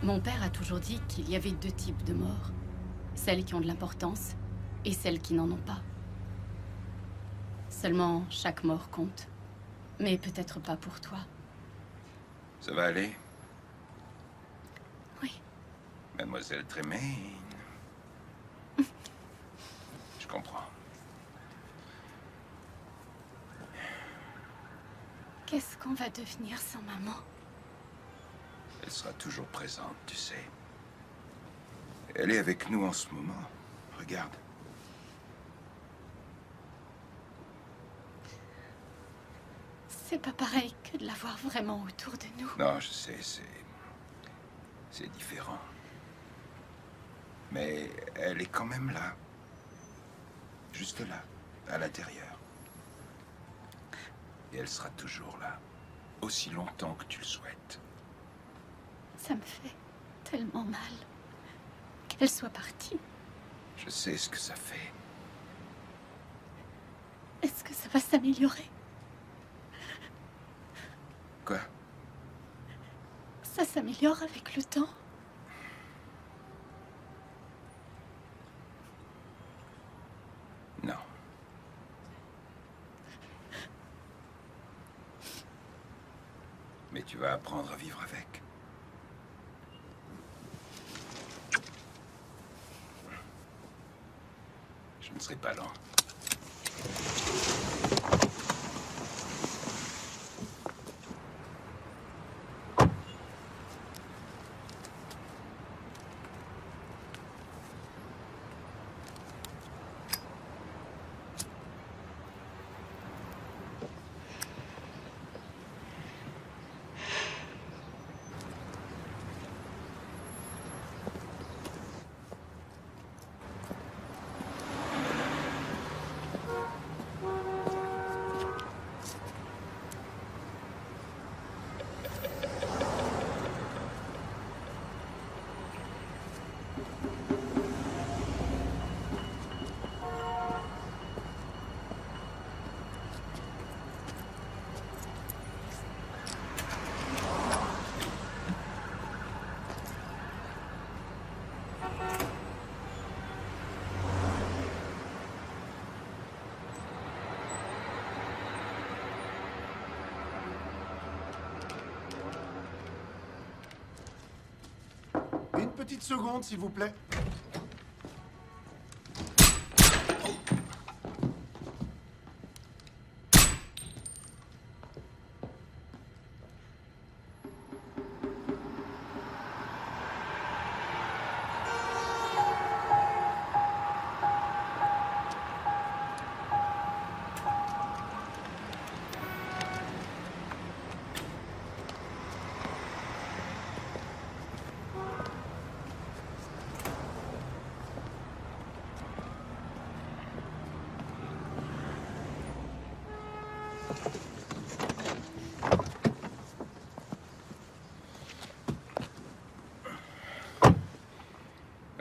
Mon père a toujours dit qu'il y avait deux types de morts. Celles qui ont de l'importance et celles qui n'en ont pas. Seulement, chaque mort compte. Mais peut-être pas pour toi. Ça va aller, Oui. Mademoiselle Tremaine? Je comprends. Qu'est-ce qu'on va devenir sans maman? Elle sera toujours présente, tu sais. Elle est avec nous en ce moment. Regarde. C'est pas pareil que de l'avoir vraiment autour de nous. Non, je sais, c'est différent. Mais elle est quand même là. Juste là, à l'intérieur. Et elle sera toujours là. Aussi longtemps que tu le souhaites. Ça me fait tellement mal qu'elle soit partie. Je sais ce que ça fait. Est-ce que ça va s'améliorer? Quoi? Ça s'améliore avec le temps. Non. Mais tu vas apprendre à vivre avec. Je ne serai pas lent. Une petite seconde, s'il vous plaît.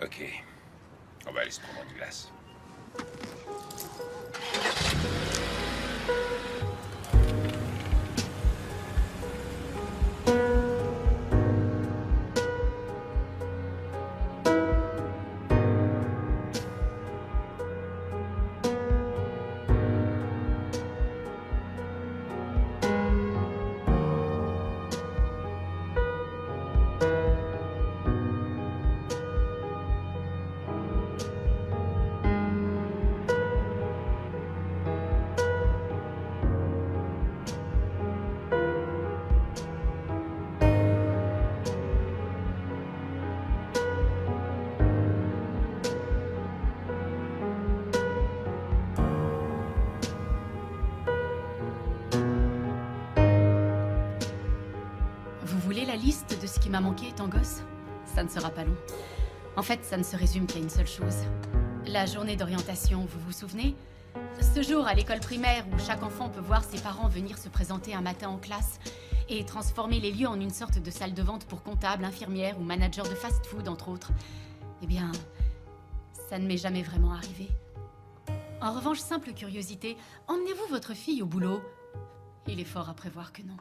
Ok. On va aller se prendre une glace. Vous voulez la liste de ce qui m'a manqué étant gosse? Ça ne sera pas long. En fait, ça ne se résume qu'à une seule chose. La journée d'orientation, vous vous souvenez? Ce jour à l'école primaire où chaque enfant peut voir ses parents venir se présenter un matin en classe et transformer les lieux en une sorte de salle de vente pour comptables, infirmières ou managers de fast-food, entre autres. Eh bien, ça ne m'est jamais vraiment arrivé. En revanche, simple curiosité, emmenez-vous votre fille au boulot? Il est fort à prévoir que non.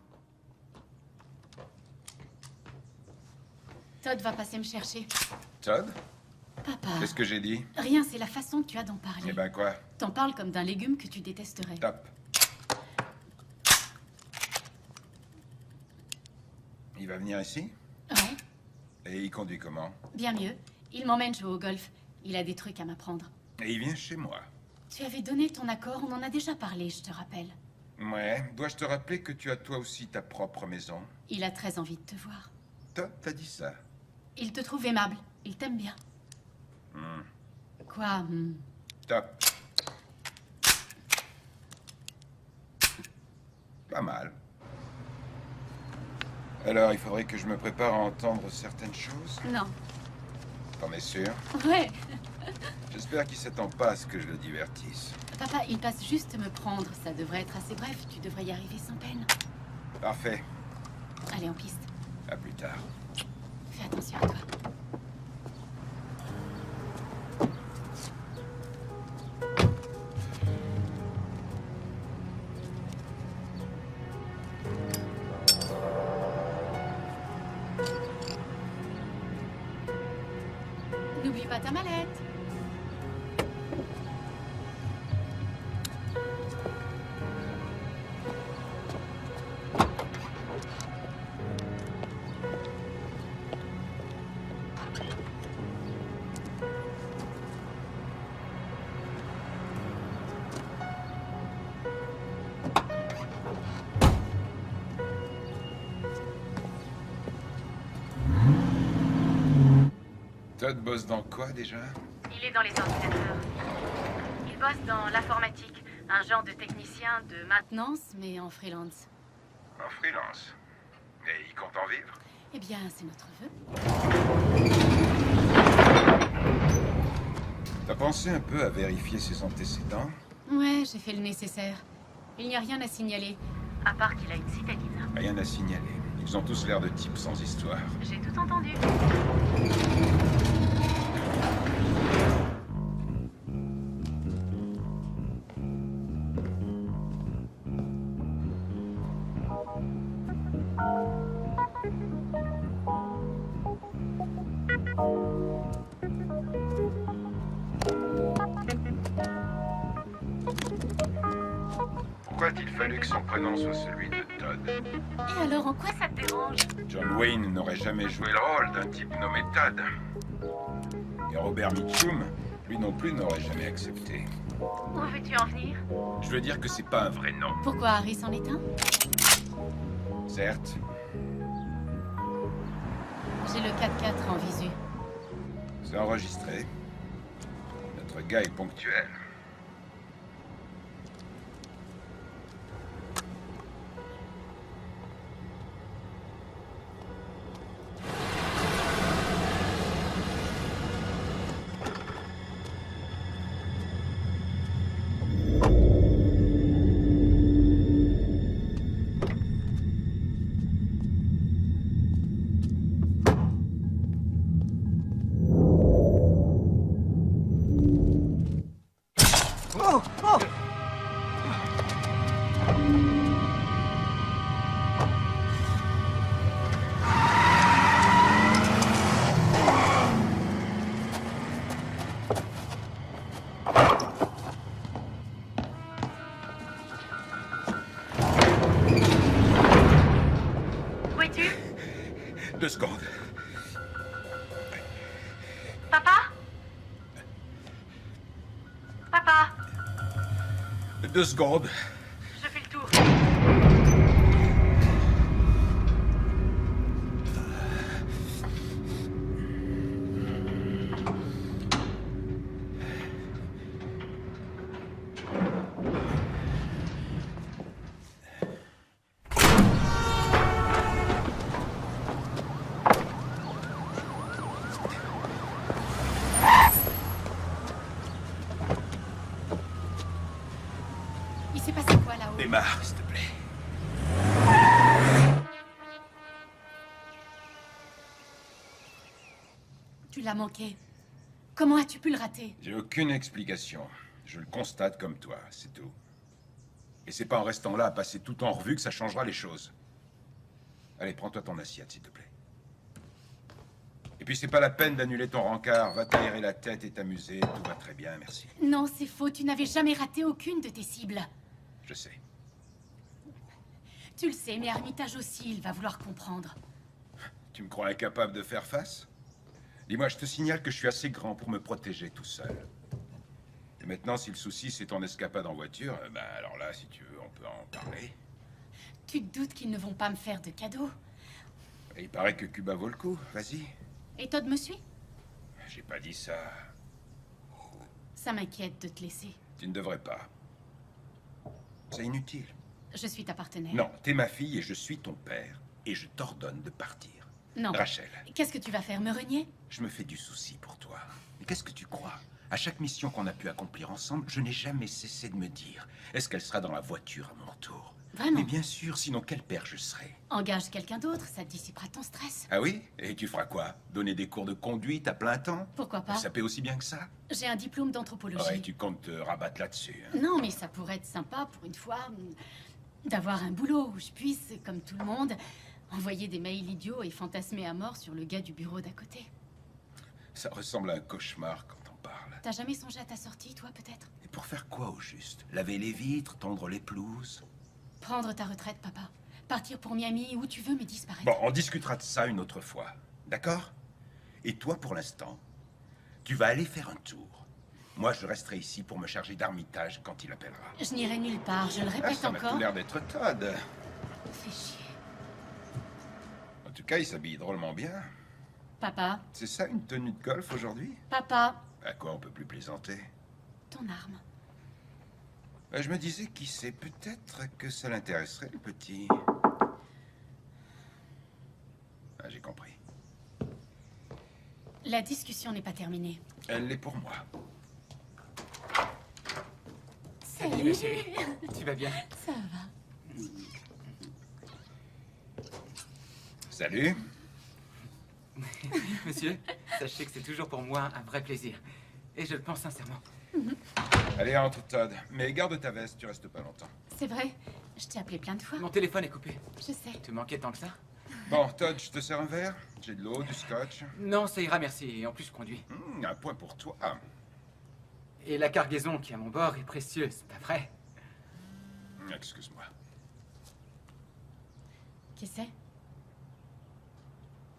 Todd va passer me chercher. Todd? Papa. Qu'est-ce que j'ai dit? Rien, c'est la façon que tu as d'en parler. Eh ben quoi? T'en parles comme d'un légume que tu détesterais. Top. Il va venir ici? Ouais, Et il conduit comment? bien mieux. Il m'emmène jouer au golf. Il a des trucs à m'apprendre. Et il vient chez moi. Tu avais donné ton accord, on en a déjà parlé, je te rappelle. Ouais, dois-je te rappeler que tu as toi aussi ta propre maison? Il a très envie de te voir. Todd t'a dit ça? Il te trouve aimable. Il t'aime bien. Quoi Top. Pas mal. Alors, il faudrait que je me prépare à entendre certaines choses? Non. T'en es sûr? Ouais. J'espère qu'il s'attend pas à ce que je le divertisse. Papa, il passe juste me prendre. Ça devrait être assez bref. Tu devrais y arriver sans peine. Parfait. Allez, en piste. À plus tard. Fais attention à toi. N'oublie pas ta mallette. Todd bosse dans quoi déjà? Il est dans les ordinateurs. Il bosse dans l'informatique. Un genre de technicien de maintenance, mais en freelance. En freelance. Et il compte en vivre? Eh bien, c'est notre vœu. T'as pensé un peu à vérifier ses antécédents? Ouais, j'ai fait le nécessaire. Il n'y a rien à signaler. À part qu'il a une citadine. Rien à signaler. Ils ont tous l'air de types sans histoire. J'ai tout entendu. Pourquoi a-t-il fallu que son prénom soit celui de Todd? Et alors, en quoi ça te dérange? John Wayne n'aurait jamais joué le rôle d'un type nommé Todd. Et Robert Mitchum, lui non plus, n'aurait jamais accepté. Où veux-tu en venir? Je veux dire que c'est pas un vrai nom. Pourquoi Harry s'en est un? Certes, J'ai le 4x4 en visu. c'est enregistré. Notre gars est ponctuel. Où es-tu? 2 secondes. Papa? Papa? 2 secondes. Je fais le tour. Il s'est passé quoi là-haut? Démarre, s'il te plaît. Tu l'as manqué. Comment as-tu pu le rater? J'ai aucune explication. Je le constate comme toi, c'est tout. Et c'est pas en restant là à passer tout en revue que ça changera les choses. Allez, prends-toi ton assiette, s'il te plaît. puis c'est pas la peine d'annuler ton rencard. Va t'aérer la tête et t'amuser. Tout va très bien, merci. Non, c'est faux. Tu n'avais jamais raté aucune de tes cibles. Je sais. Tu le sais, mais Armitage aussi, il va vouloir comprendre. Tu me crois incapable de faire face? Dis-moi, je te signale que je suis assez grand pour me protéger tout seul. Et maintenant, si le souci c'est ton escapade en voiture, ben alors là, si tu veux, on peut en parler. Tu te doutes qu'ils ne vont pas me faire de cadeaux? Et il paraît que Cuba vaut le coup. Vas-y. Et Todd me suit? J'ai pas dit ça. Ça m'inquiète de te laisser. Tu ne devrais pas. C'est inutile. Je suis ta partenaire. Non, t'es ma fille et je suis ton père. Et je t'ordonne de partir. Non. Rachel, Qu'est-ce que tu vas faire, me renier? je me fais du souci pour toi. Mais qu'est-ce que tu crois? À chaque mission qu'on a pu accomplir ensemble, je n'ai jamais cessé de me dire, est-ce qu'elle sera dans la voiture à mon tour? Vraiment? Mais bien sûr, sinon quel père je serai? Engage quelqu'un d'autre, ça te dissipera ton stress. Ah oui? Et tu feras quoi? Donner des cours de conduite à plein temps? Pourquoi pas? Ça paie aussi bien que ça? J'ai un diplôme d'anthropologie. Ouais, tu comptes te rabattre là-dessus. Hein? Non, mais ça pourrait être sympa pour une fois d'avoir un boulot où je puisse, comme tout le monde, envoyer des mails idiots et fantasmer à mort sur le gars du bureau d'à côté. Ça ressemble à un cauchemar quand on parle. T'as jamais songé à ta sortie, toi, peut-être? Et pour faire quoi au juste? Laver les vitres, tondre les pelouses? Prendre ta retraite, papa. Partir pour Miami, où tu veux, mais disparaître. Bon, on discutera de ça une autre fois. D'accord? Et toi, pour l'instant, tu vas aller faire un tour. Moi, je resterai ici pour me charger d'Armitage quand il appellera. Je n'irai nulle part, je le Ah, répète ça m'a encore. tout l'air d'être Todd. Fais chier. En tout cas, il s'habille drôlement bien. Papa, C'est ça, une tenue de golf aujourd'hui? papa, À quoi on peut plus plaisanter? ton arme. Je me disais, qui sait, peut-être que ça l'intéresserait, le petit. Ah, j'ai compris. La discussion n'est pas terminée. Elle l'est pour moi. Salut ma chérie, tu vas bien? Ça va. Salut. Monsieur, sachez que c'est toujours pour moi un vrai plaisir. Et je le pense sincèrement. Allez, entre, Todd. Mais garde ta veste, tu restes pas longtemps. C'est vrai, je t'ai appelé plein de fois. Mon téléphone est coupé. Je sais. Tu manquais tant que ça? Bon, Todd, je te sers un verre? J'ai de l'eau, du scotch. Non, ça ira, merci. Et en plus, je conduis. Un point pour toi. Et la cargaison qui est à mon bord est précieuse, pas vrai? Excuse-moi. Qui c'est?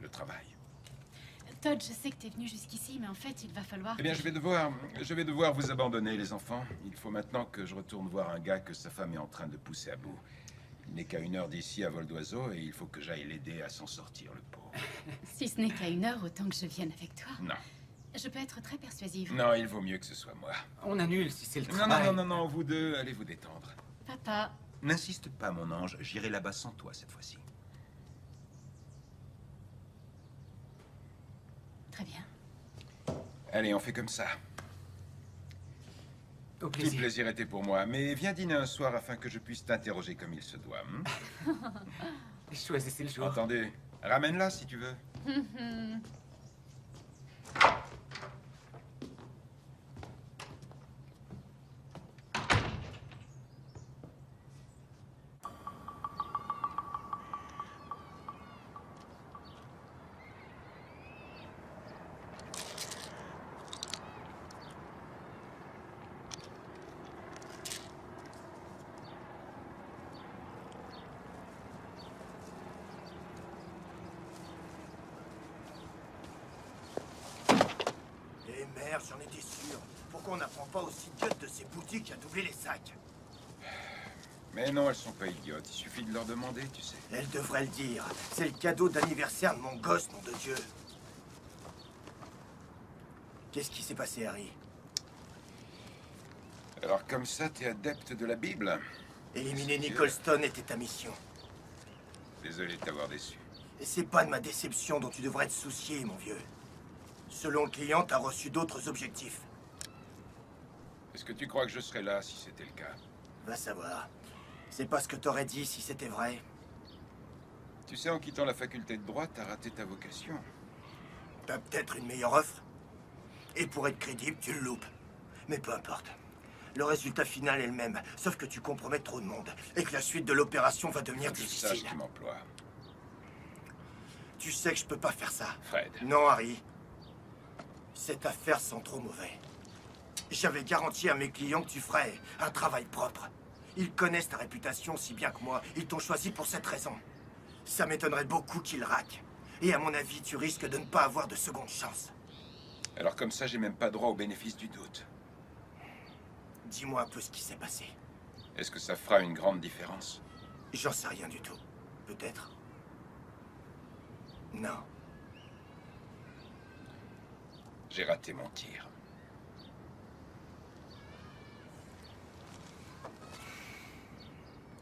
Le travail. Todd, je sais que t'es venu jusqu'ici, mais en fait, il va falloir... Eh bien, je vais devoir vous abandonner, les enfants. Il faut maintenant que je retourne voir un gars que sa femme est en train de pousser à bout. Il n'est qu'à 1 heure d'ici à vol d'oiseau et il faut que j'aille l'aider à s'en sortir, le pauvre. Si ce n'est qu'à 1 heure, autant que je vienne avec toi. Non. Je peux être très persuasive. Non, il vaut mieux que ce soit moi. On annule si c'est le Non, travail. non, non, non, non, vous deux, allez vous détendre. Papa, N'insiste pas, mon ange, j'irai là-bas sans toi cette fois-ci. très bien. Allez, on fait comme ça. Au Tout plaisir. plaisir était pour moi, mais viens dîner un soir afin que je puisse t'interroger comme il se doit. Choisissez le jour. Entendu? Ramène-la si tu veux. Eh merde, j'en étais sûr. Pourquoi on n'apprend pas aux idiotes de ces boutiques à doubler les sacs? Mais non, elles sont pas idiotes. Il suffit de leur demander, tu sais. Elle devrait le dire. C'est le cadeau d'anniversaire de mon gosse, nom de Dieu. Qu'est-ce qui s'est passé, Harry? Alors comme ça, t'es adepte de la Bible? Éliminer C'est Nicholston était ta mission. Désolé de t'avoir déçu. Et c'est pas de ma déception dont tu devrais te soucier, mon vieux. Selon le client, t'as reçu d'autres objectifs. Est-ce que tu crois que je serais là si c'était le cas? Va savoir. C'est pas ce que t'aurais dit si c'était vrai. Tu sais, en quittant la faculté de droit, t'as raté ta vocation. T'as peut-être une meilleure offre. Et pour être crédible, tu le loupes. Mais peu importe. Le résultat final est le même, sauf que tu compromets trop de monde. Et que la suite de l'opération va devenir Que je sache difficile. qui m'emploie. Tu sais que je peux pas faire ça. Fred. Non, Harry. Cette affaire sent trop mauvais. J'avais garanti à mes clients que tu ferais un travail propre. Ils connaissent ta réputation si bien que moi. Ils t'ont choisi pour cette raison. Ça m'étonnerait beaucoup qu'ils raquent. Et à mon avis, tu risques de ne pas avoir de seconde chance. Alors comme ça, j'ai même pas droit au bénéfice du doute. Dis-moi un peu ce qui s'est passé. Est-ce que ça fera une grande différence? J'en sais rien du tout. Peut-être. Non. J'ai raté mon tir.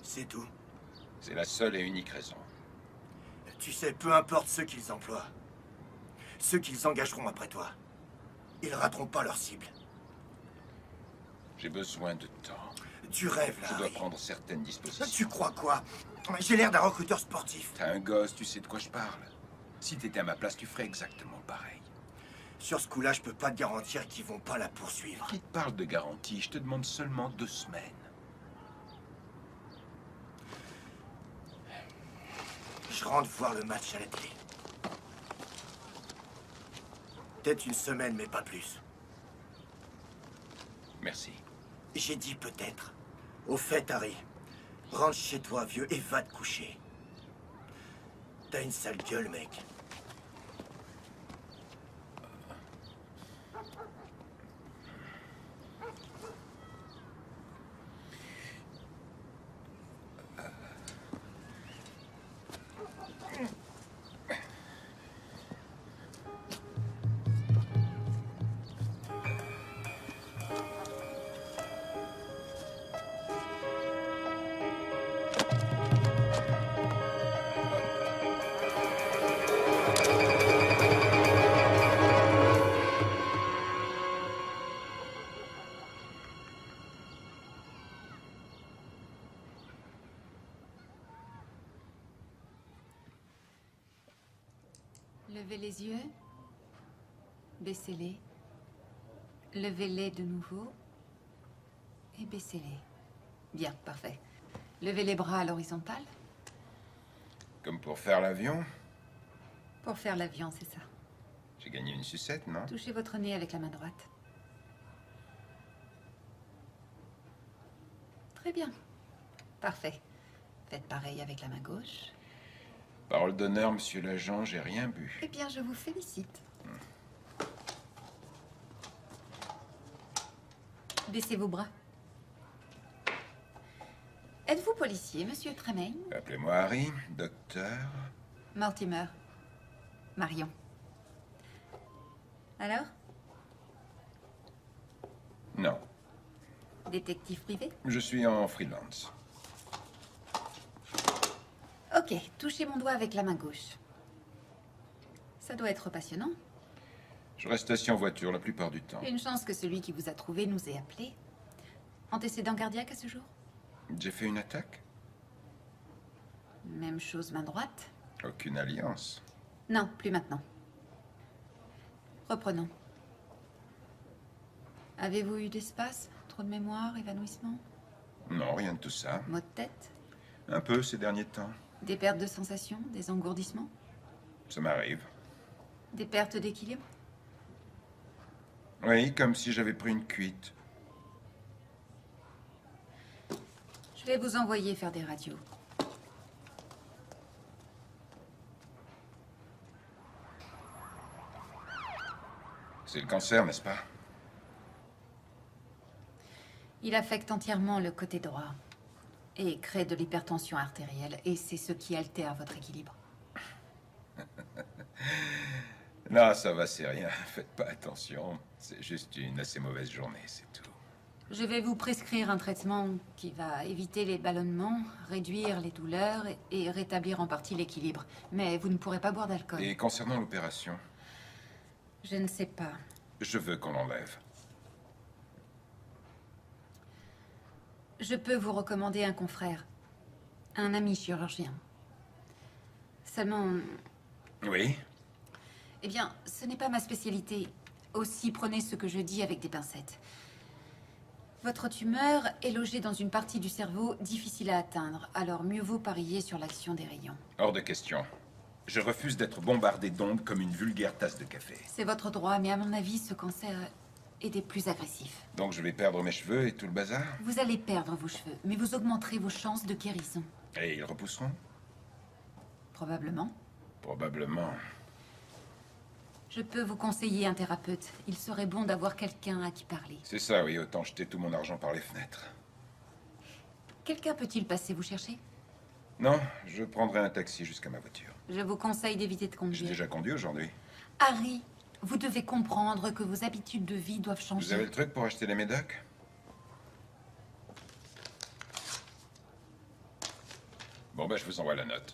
C'est tout. C'est la seule et unique raison. Tu sais, peu importe ceux qu'ils emploient, ceux qu'ils engageront après toi, ils rateront pas leur cible. J'ai besoin de temps. Tu rêves, là, Je dois Harry. prendre certaines dispositions. Tu crois quoi? J'ai l'air d'un recruteur sportif. T'as un gosse, tu sais de quoi je parle. Si t'étais à ma place, tu ferais exactement pareil. Sur ce coup-là, je peux pas te garantir qu'ils vont pas la poursuivre. Qui te parle de garantie? Je te demande seulement 2 semaines. Je rentre voir le match à la télé. Peut-être une semaine, mais pas plus. Merci. J'ai dit peut-être. Au fait, Harry, rentre chez toi, vieux, et va te coucher. T'as une sale gueule, mec. Levez les yeux. Baissez-les. Levez-les de nouveau. Et baissez-les. Bien, parfait. Levez les bras à l'horizontale. Comme pour faire l'avion? Pour faire l'avion, c'est ça. J'ai gagné une sucette, non? Touchez votre nez avec la main droite. Très bien. Parfait. Faites pareil avec la main gauche. Parole d'honneur, monsieur l'agent, j'ai rien bu. Eh bien, je vous félicite. Baissez vos bras. Êtes-vous policier, monsieur Tremaine? Appelez-moi Harry, docteur. Mortimer. Marion. Alors? Non, Détective privé? je suis en freelance. Ok, touchez mon doigt avec la main gauche. Ça doit être passionnant. Je reste assis en voiture la plupart du temps. Une chance que celui qui vous a trouvé nous ait appelé. Antécédent cardiaque à ce jour? J'ai fait une attaque? Même chose main droite? Aucune alliance. Non, plus maintenant. Reprenons. Avez-vous eu d'espace? Trop de mémoire? Évanouissement? Non, rien de tout ça. Maux de tête? Un peu ces derniers temps. Des pertes de sensations? Des engourdissements? Ça m'arrive. Des pertes d'équilibre? Oui, comme si j'avais pris une cuite. Je vais vous envoyer faire des radios. C'est le cancer, n'est-ce pas? Il affecte entièrement le côté droit et crée de l'hypertension artérielle, et c'est ce qui altère votre équilibre. Non, ça va, c'est rien. Faites pas attention. C'est juste une assez mauvaise journée, c'est tout. Je vais vous prescrire un traitement qui va éviter les ballonnements, réduire les douleurs et rétablir en partie l'équilibre. Mais vous ne pourrez pas boire d'alcool. Et concernant l'opération, Je ne sais pas. je veux qu'on l'enlève. Je peux vous recommander un confrère, un ami chirurgien. Seulement, Oui? eh bien, ce n'est pas ma spécialité. Aussi, prenez ce que je dis avec des pincettes. Votre tumeur est logée dans une partie du cerveau difficile à atteindre, alors mieux vaut parier sur l'action des rayons. Hors de question. Je refuse d'être bombardé d'ondes comme une vulgaire tasse de café. C'est votre droit, mais à mon avis, ce cancer est des plus agressifs. Donc je vais perdre mes cheveux et tout le bazar? Vous allez perdre vos cheveux, mais vous augmenterez vos chances de guérison. Et ils repousseront? Probablement. Probablement. Je peux vous conseiller un thérapeute. Il serait bon d'avoir quelqu'un à qui parler. C'est ça, oui, autant jeter tout mon argent par les fenêtres. Quelqu'un peut-il passer vous chercher? Non, je prendrai un taxi jusqu'à ma voiture. Je vous conseille d'éviter de J'ai conduire. déjà conduit aujourd'hui. Harry, vous devez comprendre que vos habitudes de vie doivent changer. Vous avez le truc pour acheter des médocs? Bon, ben, je vous envoie la note.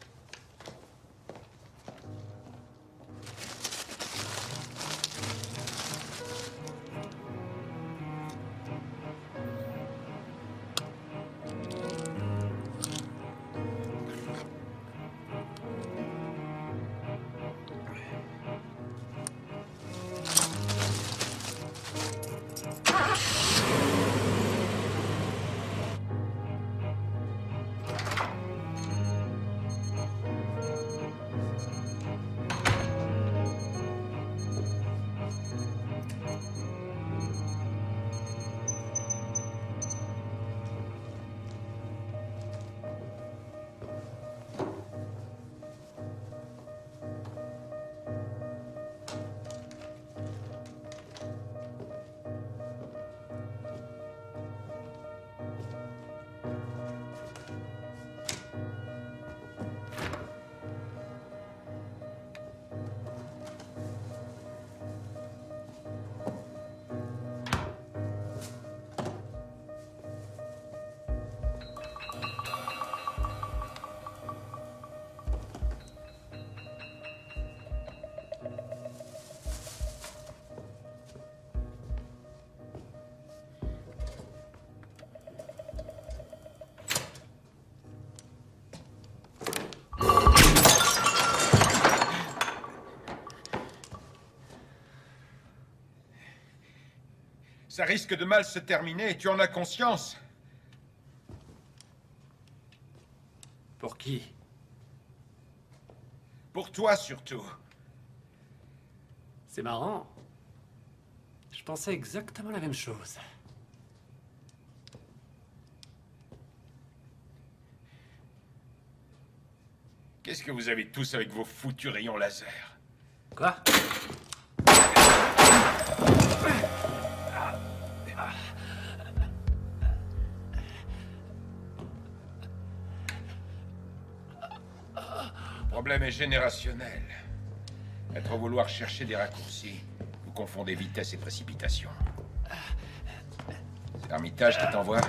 Ça risque de mal se terminer et tu en as conscience. Pour qui? Pour toi surtout. C'est marrant. Je pensais exactement la même chose. Qu'est-ce que vous avez tous avec vos foutus rayons laser? Quoi? Le problème est générationnel. À trop vouloir chercher des raccourcis, vous confondez vitesse et précipitation. C'est Armitage qui t'envoie?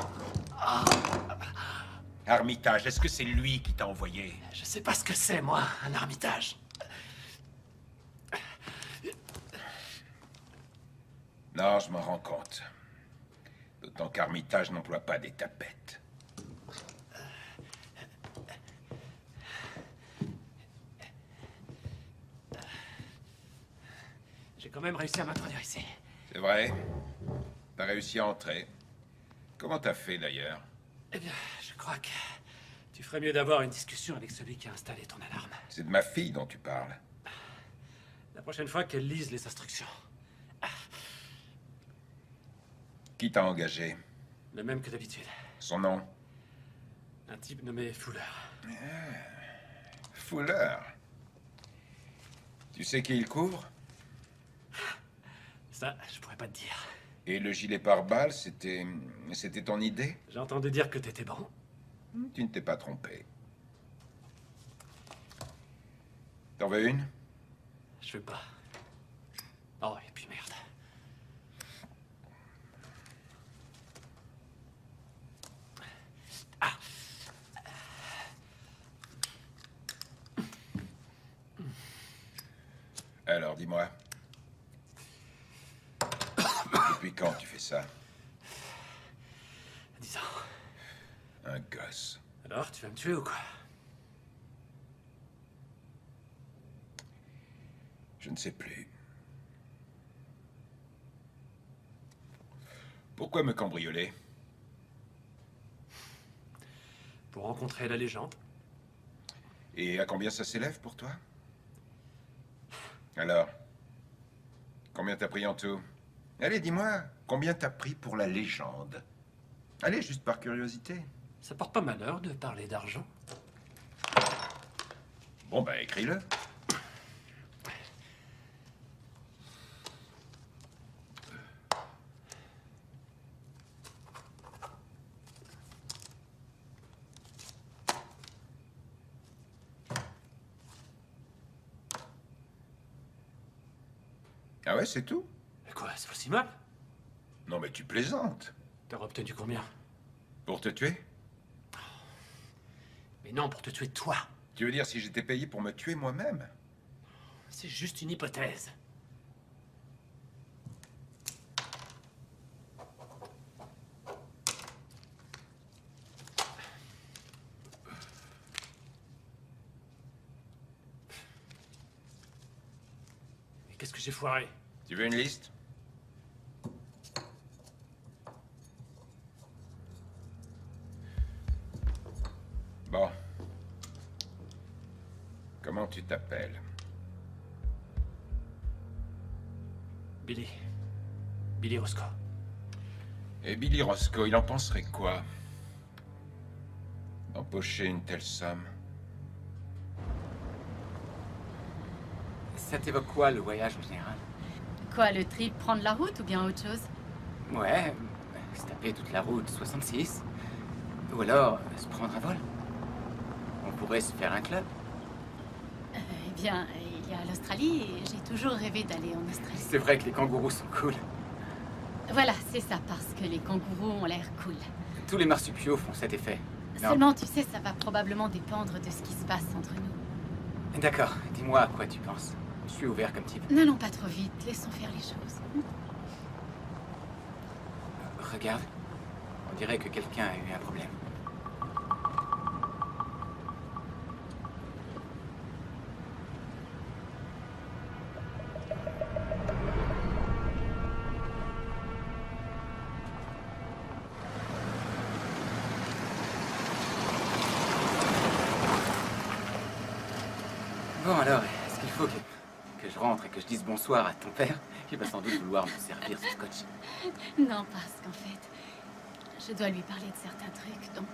Armitage, est-ce que c'est lui qui t'a envoyé? Je sais pas ce que c'est, moi, un Armitage. Non, je m'en rends compte. D'autant qu'Armitage n'emploie pas des tapettes. J'ai quand même réussi à m'introduire ici. C'est vrai? T'as réussi à entrer. Comment t'as fait, d'ailleurs? Eh bien, je crois que tu ferais mieux d'avoir une discussion avec celui qui a installé ton alarme. C'est de ma fille dont tu parles. La prochaine fois qu'elle lise les instructions. Qui t'a engagé? Le même que d'habitude. Son nom? Un type nommé Fuller. Fuller. Tu sais qui il couvre? Ça, je pourrais pas te dire. Et le gilet pare-balles, c'était ton idée? J'ai entendu dire que t'étais bon. Tu ne t'es pas trompé. T'en veux une? Je veux pas. Oh, et puis merde. Ah. Alors, dis-moi. Depuis quand tu fais ça? 10 ans. Un gosse. Alors, tu vas me tuer ou quoi? Je ne sais plus. Pourquoi me cambrioler? Pour rencontrer la légende. Et à combien ça s'élève pour toi? Alors, combien t'as pris en tout? Allez, dis-moi, combien t'as pris pour la légende? Allez, juste par curiosité. Ça porte pas malheur de parler d'argent. Bon, bah, écris-le. Ah ouais, c'est tout? Mais quoi, c'est aussi mal? Non, mais tu plaisantes. T'as obtenu combien? Pour te tuer? Mais non, pour te tuer toi. Tu veux dire si j'étais payé pour me tuer moi-même? C'est juste une hypothèse. Mais qu'est-ce que j'ai foiré? Tu veux une liste? Bon. Comment tu t'appelles? Billy. Billy Roscoe. Et Billy Roscoe, il en penserait quoi? D'empocher une telle somme? Ça t'évoque quoi, le voyage en général? Quoi, le trip, prendre la route ou bien autre chose? Ouais, se taper toute la route 66. Ou alors, se prendre un vol. On pourrait se faire un club. Eh bien, il y a l'Australie et j'ai toujours rêvé d'aller en Australie. C'est vrai que les kangourous sont cool. Voilà, c'est ça, parce que les kangourous ont l'air cool. Tous les marsupiaux font cet effet. Non. Seulement, tu sais, ça va probablement dépendre de ce qui se passe entre nous. D'accord, dis-moi à quoi tu penses. Je suis ouvert comme type. N'allons pas trop vite, laissons faire les choses. Regarde, on dirait que quelqu'un a eu un problème. Bon alors, est-ce qu'il faut que je rentre et que je dise bonsoir à ton père? Il va sans doute vouloir me servir ce scotch. Non, parce qu'en fait, je dois lui parler de certains trucs, donc...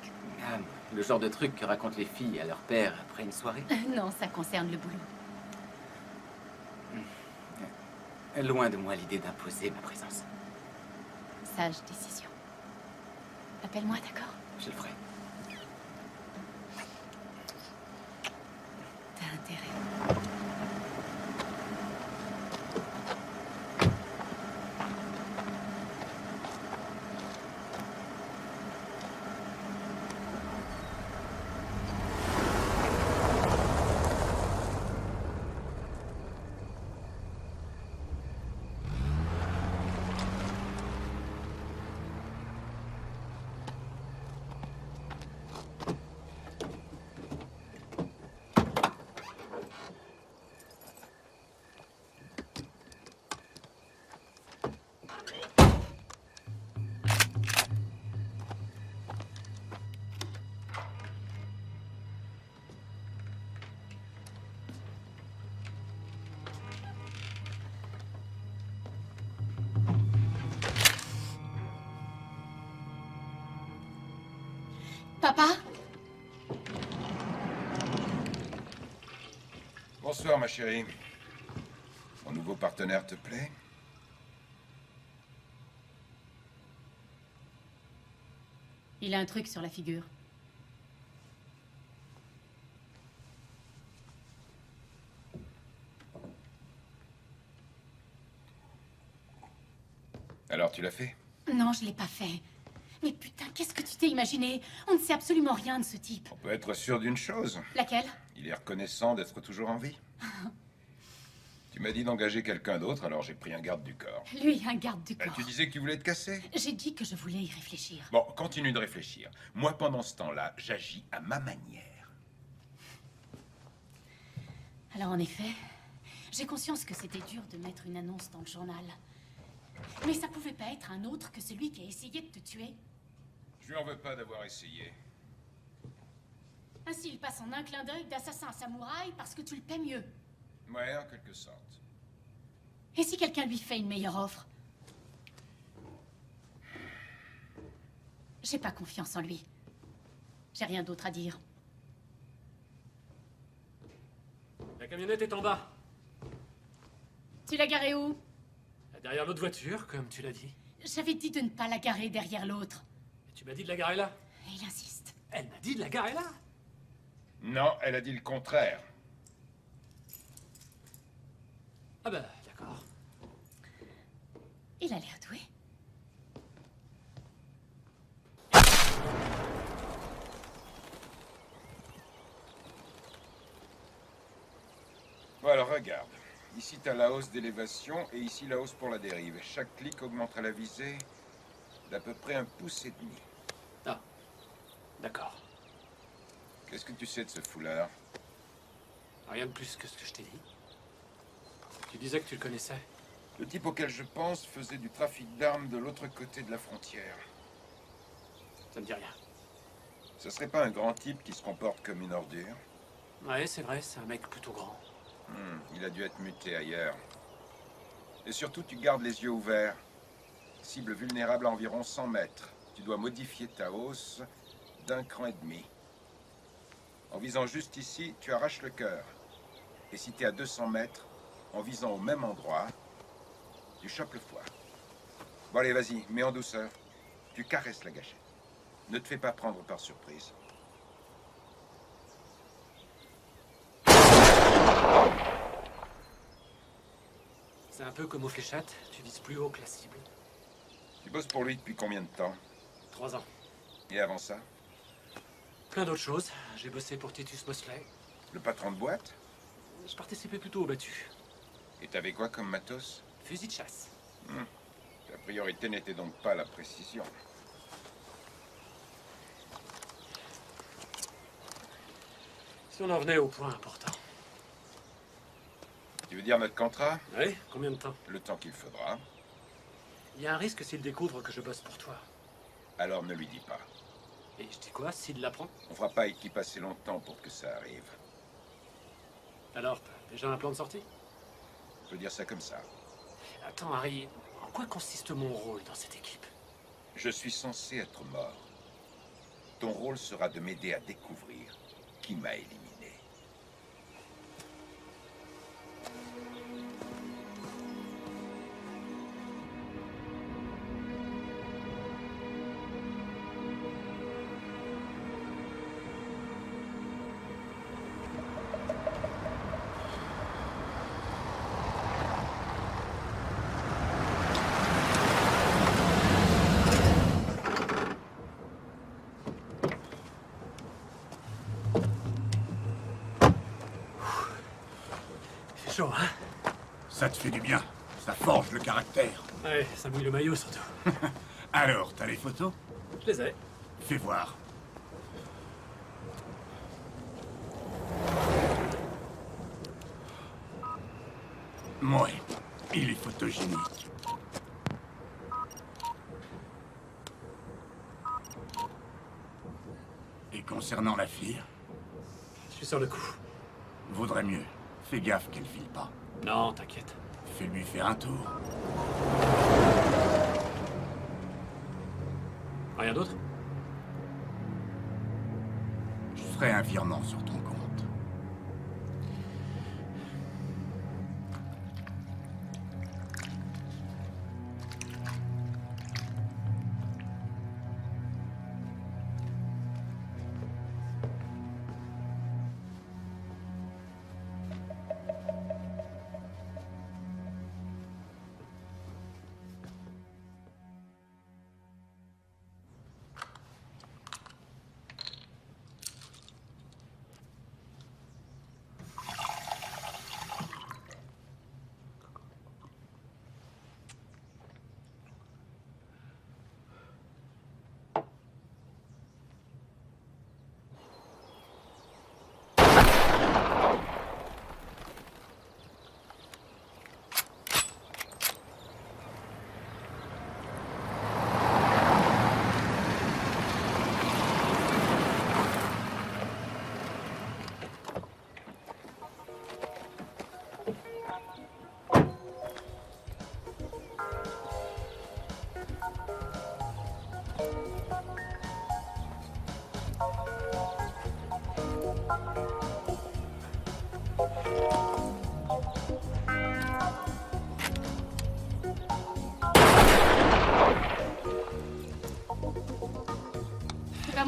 Ah, le genre de truc que racontent les filles à leur père après une soirée. Non, ça concerne le boulot. Loin de moi l'idée d'imposer ma présence. Sage décision. Appelle-moi, d'accord? Je le ferai. T'as intérêt. Papa? Bonsoir, ma chérie. Mon nouveau partenaire te plaît? Il a un truc sur la figure. Alors, tu l'as fait? Non, je l'ai pas fait. Mais putain, qu'est-ce que tu t'es imaginé? On ne sait absolument rien de ce type. On peut être sûr d'une chose. Laquelle? Il est reconnaissant d'être toujours en vie. Tu m'as dit d'engager quelqu'un d'autre, alors j'ai pris un garde du corps. Lui, un garde du corps. Tu disais que tu voulais te casser? J'ai dit que je voulais y réfléchir. Bon, continue de réfléchir. Moi, pendant ce temps-là, j'agis à ma manière. Alors, en effet, j'ai conscience que c'était dur de mettre une annonce dans le journal. Mais ça pouvait pas être un autre que celui qui a essayé de te tuer. Je lui en veux pas d'avoir essayé. Ainsi, il passe en un clin d'œil d'assassin à samouraï parce que tu le paies mieux. Ouais, en quelque sorte. Et si quelqu'un lui fait une meilleure offre? J'ai pas confiance en lui. J'ai rien d'autre à dire. La camionnette est en bas. Tu l'as garée où? Derrière l'autre voiture, comme tu l'as dit. J'avais dit de ne pas la garer derrière l'autre. Et tu m'as dit de la garer là. Et il insiste. Elle m'a dit de la garer là. Non, elle a dit le contraire. Ah bah, d'accord. Il a l'air doué. Bon, alors regarde. Ici, t'as la hausse d'élévation et ici la hausse pour la dérive. Chaque clic augmentera la visée d'à peu près 1,5 pouce. Ah, d'accord. Qu'est-ce que tu sais de ce foulard? Rien de plus que ce que je t'ai dit. Tu disais que tu le connaissais. Le type auquel je pense faisait du trafic d'armes de l'autre côté de la frontière. Ça me dit rien. Ce serait pas un grand type qui se comporte comme une ordure? Ouais, c'est vrai, c'est un mec plutôt grand. Il a dû être muté ailleurs. Et surtout, tu gardes les yeux ouverts. Cible vulnérable à environ 100 mètres. Tu dois modifier ta hausse d'1,5 cran. En visant juste ici, tu arraches le cœur. Et si tu es à 200 mètres, en visant au même endroit, tu chopes le foie. Bon allez, vas-y, mets en douceur. Tu caresses la gâchette. Ne te fais pas prendre par surprise. C'est un peu comme aux fléchettes, tu vises plus haut que la cible. Tu bosses pour lui depuis combien de temps? 3 ans. Et avant ça? Plein d'autres choses. J'ai bossé pour Titus Mosley. Le patron de boîte? Je participais plutôt au battu. Et t'avais quoi comme matos? Fusil de chasse. Ta priorité n'était donc pas la précision. Si on en venait au point important. Tu veux dire notre contrat? Oui, combien de temps? Le temps qu'il faudra. Il y a un risque s'il découvre que je bosse pour toi. Alors ne lui dis pas. Et je dis quoi, s'il l'apprend? On fera pas équipe assez longtemps pour que ça arrive. Alors, t'as déjà un plan de sortie? Je peux dire ça comme ça. Attends, Harry, en quoi consiste mon rôle dans cette équipe? Je suis censé être mort. Ton rôle sera de m'aider à découvrir qui m'a éliminé. C'est chaud, hein? Ça te fait du bien. Ça forge le caractère. Ouais, ça mouille le maillot surtout. Alors, t'as les photos? Je les ai. Fais voir. Ouais, il est photogénique. Et concernant la fille, Je suis sur le coup. vaudrait mieux. Fais gaffe qu'elle file pas. Non, t'inquiète. Fais-lui faire un tour. Rien d'autre? Je ferai un virement sur ton compte.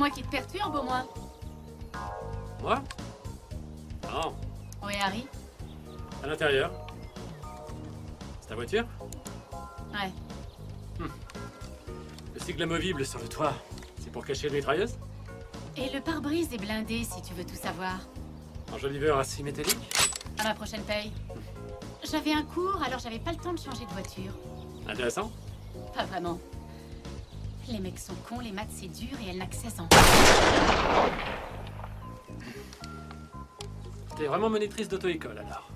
moi qui te perturbe, au moins. Moi? Non, Oui, Harry? à l'intérieur. C'est ta voiture? Ouais. Le sigle amovible sur le toit, c'est pour cacher les mitrailleuses? Et le pare-brise est blindé, si tu veux tout savoir. Enjoliveur assis métallique? À ma prochaine paye. J'avais un cours, alors j'avais pas le temps de changer de voiture. Intéressant. Pas vraiment. Les mecs sont cons, les maths c'est dur et elle n'a que 16 ans. T'es vraiment monitrice d'auto-école, alors?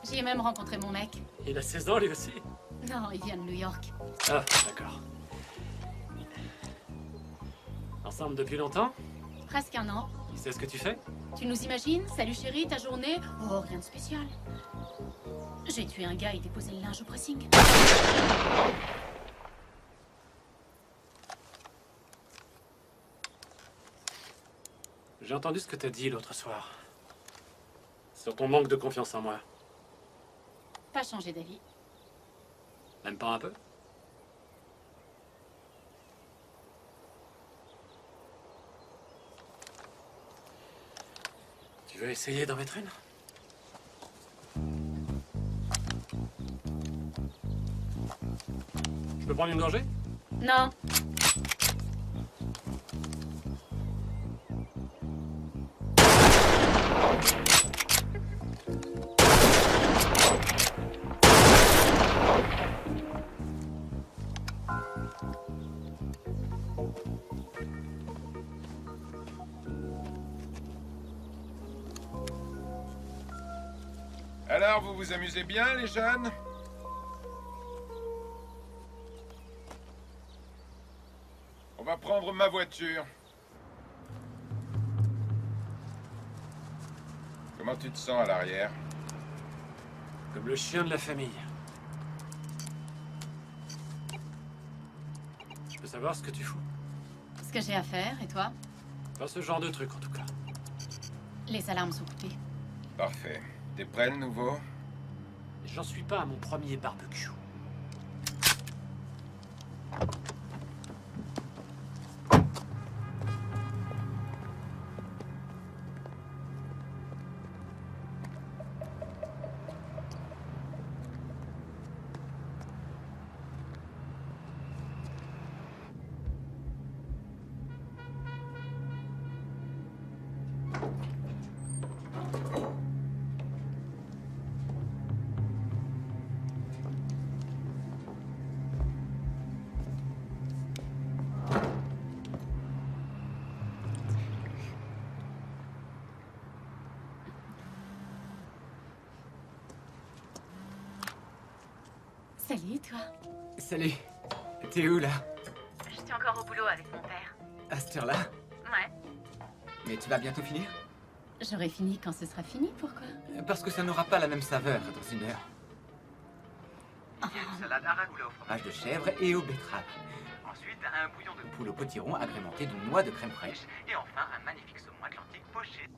J'y ai même rencontré mon mec. Il a 16 ans, lui aussi? Non, il vient de New York. Ah, d'accord. Ensemble depuis longtemps? Presque un an. Il sait ce que tu fais? Tu nous imagines? Salut chérie, ta journée? Oh, rien de spécial. J'ai tué un gars et déposé le linge au pressing. J'ai entendu ce que t'as dit l'autre soir. Sur ton manque de confiance en moi. Pas changé d'avis. Même pas un peu? Tu veux essayer d'en mettre une? Je peux prendre une gorgée? Non. Alors, vous vous amusez bien, les jeunes? On va prendre ma voiture. Comment tu te sens à l'arrière? Comme le chien de la famille. Je peux savoir ce que tu fous? Ce que j'ai à faire, et toi? Pas ce genre de truc, en tout cas. Les alarmes sont coupées. Parfait. T'es prêt, le nouveau? J'en suis pas à mon premier barbecue. Salut, toi. Salut. T'es où, là? Je suis encore au boulot avec mon père. À cette heure-là? Ouais. Mais tu vas bientôt finir? J'aurai fini quand ce sera fini, pourquoi? Parce que ça n'aura pas la même saveur dans une heure. Il y a une salade à ragoula au fromage de chèvre et aux betteraves. Ensuite, un bouillon de poule au potiron agrémenté d'une noix de crème fraîche. Et enfin, un magnifique saumon atlantique poché.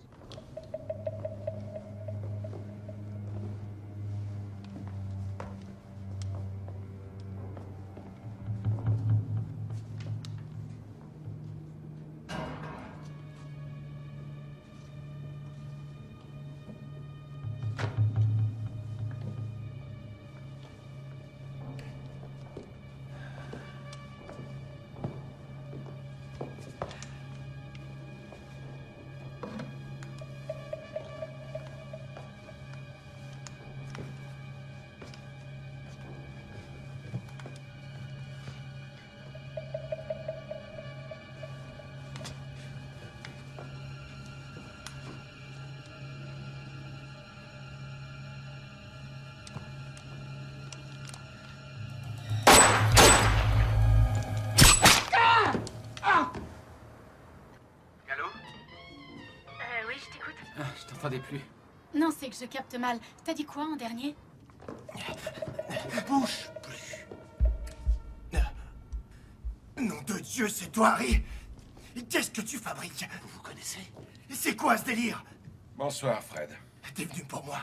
Oui, je t'écoute. Ah, je t'entendais plus. Non, c'est que je capte mal. T'as dit quoi en dernier? Bouge plus. Nom de Dieu, c'est toi, Harry. Qu'est-ce que tu fabriques? Vous vous connaissez? C'est quoi ce délire? Bonsoir, Fred. T'es venu pour moi.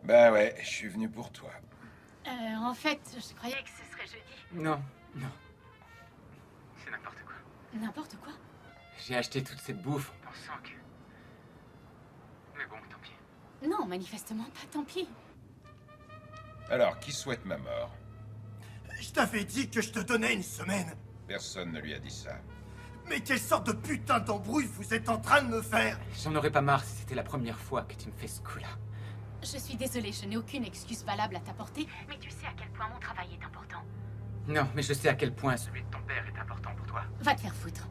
Bah ouais, je suis venu pour toi. En fait, je croyais que ce serait jeudi. Non, non. C'est n'importe quoi. N'importe quoi. J'ai acheté toute cette bouffe en pensant que... Mais bon, tant pis. Non, manifestement pas, tant pis. Alors, qui souhaite ma mort? Je t'avais dit que je te donnais une semaine. Personne ne lui a dit ça. Mais quelle sorte de putain d'embrouille vous êtes en train de me faire? J'en aurais pas marre si c'était la première fois que tu me fais ce coup-là. Je suis désolée, je n'ai aucune excuse valable à t'apporter, mais tu sais à quel point mon travail est important. Non, mais je sais à quel point celui de ton père est important pour toi. Va te faire foutre.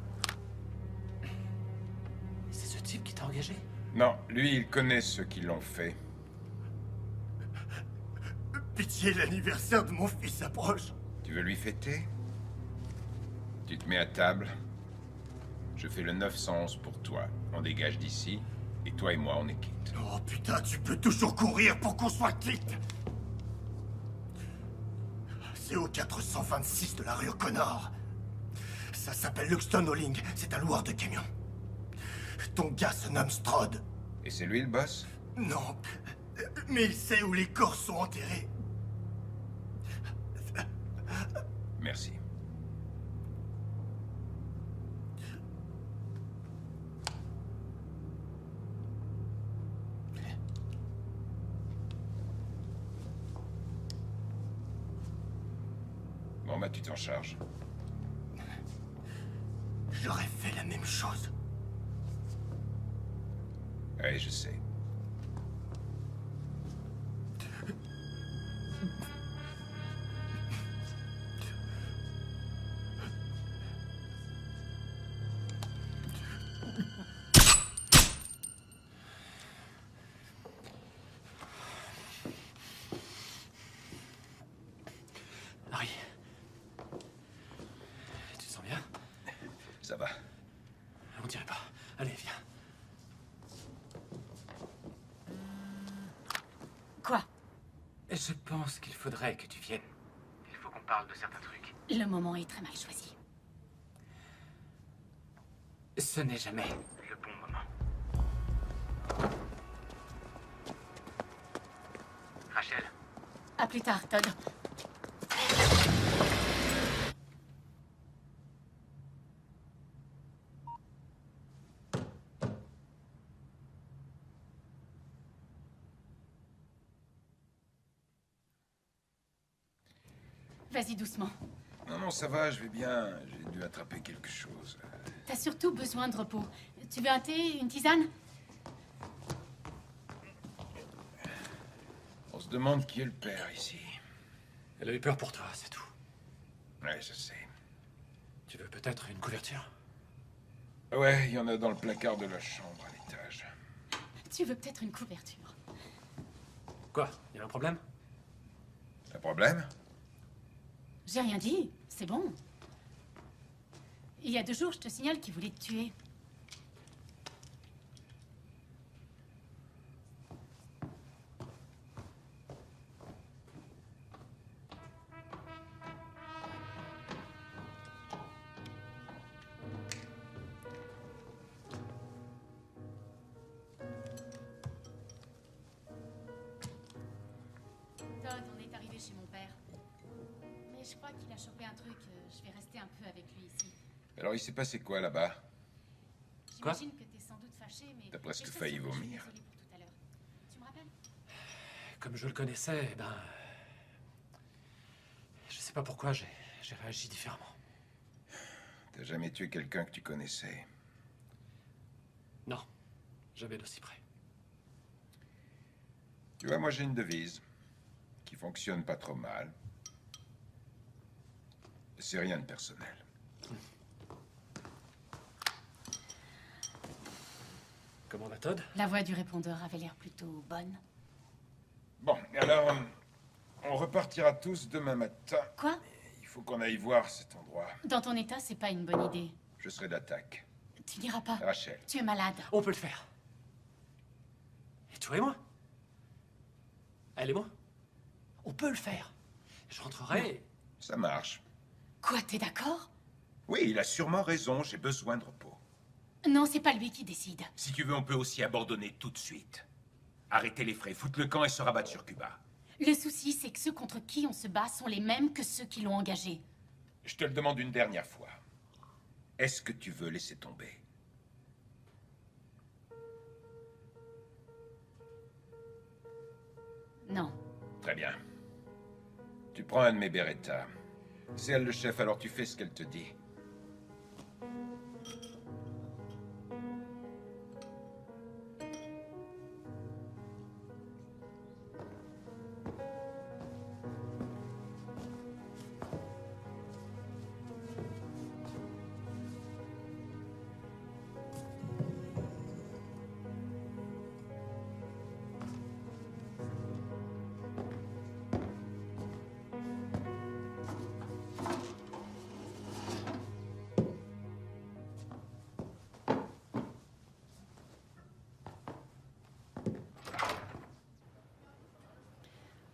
C'est ce type qui t'a engagé? Non, lui, il connaît ceux qui l'ont fait. Pitié, l'anniversaire de mon fils approche. Tu veux lui fêter? Tu te mets à table. Je fais le 911 pour toi. On dégage d'ici, et toi et moi, on est quitte. Oh putain, tu peux toujours courir pour qu'on soit quitte. C'est au 426 de la rue O'Connor. Ça s'appelle Luxton Hauling, c'est un loueur de camion. Ton gars se nomme Strode. Et c'est lui le boss? Non, mais il sait où les corps sont enterrés. Merci. Bon, bah, tu t'en charges. J'aurais fait la même chose. Ouais, je sais. Harry. Tu te sens bien? Ça va. On dirait pas. Allez, viens. Quoi? Je pense qu'il faudrait que tu viennes. Il faut qu'on parle de certains trucs. Le moment est très mal choisi. Ce n'est jamais le bon moment. Rachel, À plus tard, Todd. Vas-y doucement. Non, non, ça va, je vais bien. J'ai dû attraper quelque chose. T'as surtout besoin de repos. Tu veux un thé, une tisane? On se demande qui est le père ici. Elle a eu peur pour toi, c'est tout. Ouais, je sais. Tu veux peut-être une couverture? Ouais, il y en a dans le placard de la chambre à l'étage. Tu veux peut-être une couverture? Quoi? Y a un problème? Un problème? J'ai rien dit, c'est bon. Il y a 2 jours, je te signale qu'il voulait te tuer. Todd, on est arrivé chez mon père. Mais je crois qu'il a chopé un truc. Je vais rester un peu avec lui ici. Alors, il s'est passé quoi là-bas? Quoi? J'imagine que t'es sans doute fâché, mais... T'as presque et je failli t'assure que je suis vomir. désolée pour tout à l'heure. Tu me rappelles? Comme je le connaissais, ben... Je sais pas pourquoi j'ai réagi différemment. T'as jamais tué quelqu'un que tu connaissais? Non, jamais d'aussi près. Tu vois, moi j'ai une devise qui fonctionne pas trop mal. C'est rien de personnel. Comment va Todd? La voix du répondeur avait l'air plutôt bonne. Bon, alors, on repartira tous demain matin. Quoi? Il faut qu'on aille voir cet endroit. Dans ton état, c'est pas une bonne idée. Je serai d'attaque. Tu n'iras pas. Rachel. Tu es malade. On peut le faire. Et toi et moi? Elle et moi? On peut le faire. Je rentrerai... Ça marche. Quoi, t'es d'accord? Oui, il a sûrement raison, j'ai besoin de repos. Non, c'est pas lui qui décide. Si tu veux, on peut aussi abandonner tout de suite. Arrêter les frais, foutre le camp et se rabattre sur Cuba. Le souci, c'est que ceux contre qui on se bat sont les mêmes que ceux qui l'ont engagé. Je te le demande une dernière fois. Est-ce que tu veux laisser tomber? Non. Très bien. Tu prends un de mes Beretta. C'est elle le chef, alors tu fais ce qu'elle te dit.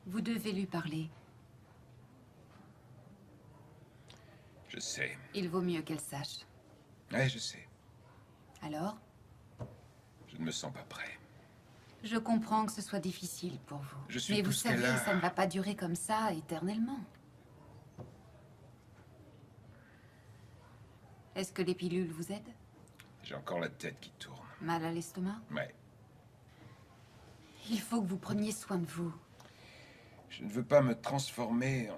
Vous devez lui parler. Je sais. Il vaut mieux qu'elle sache. Ouais, je sais. Alors? Je ne me sens pas prêt. Je comprends que ce soit difficile pour vous. Je suis Mais tout vous ce qu'elle savez, a. ça ne va pas durer comme ça éternellement. Est-ce que les pilules vous aident? J'ai encore la tête qui tourne. Mal à l'estomac? Ouais. Il faut que vous preniez soin de vous. Je ne veux pas me transformer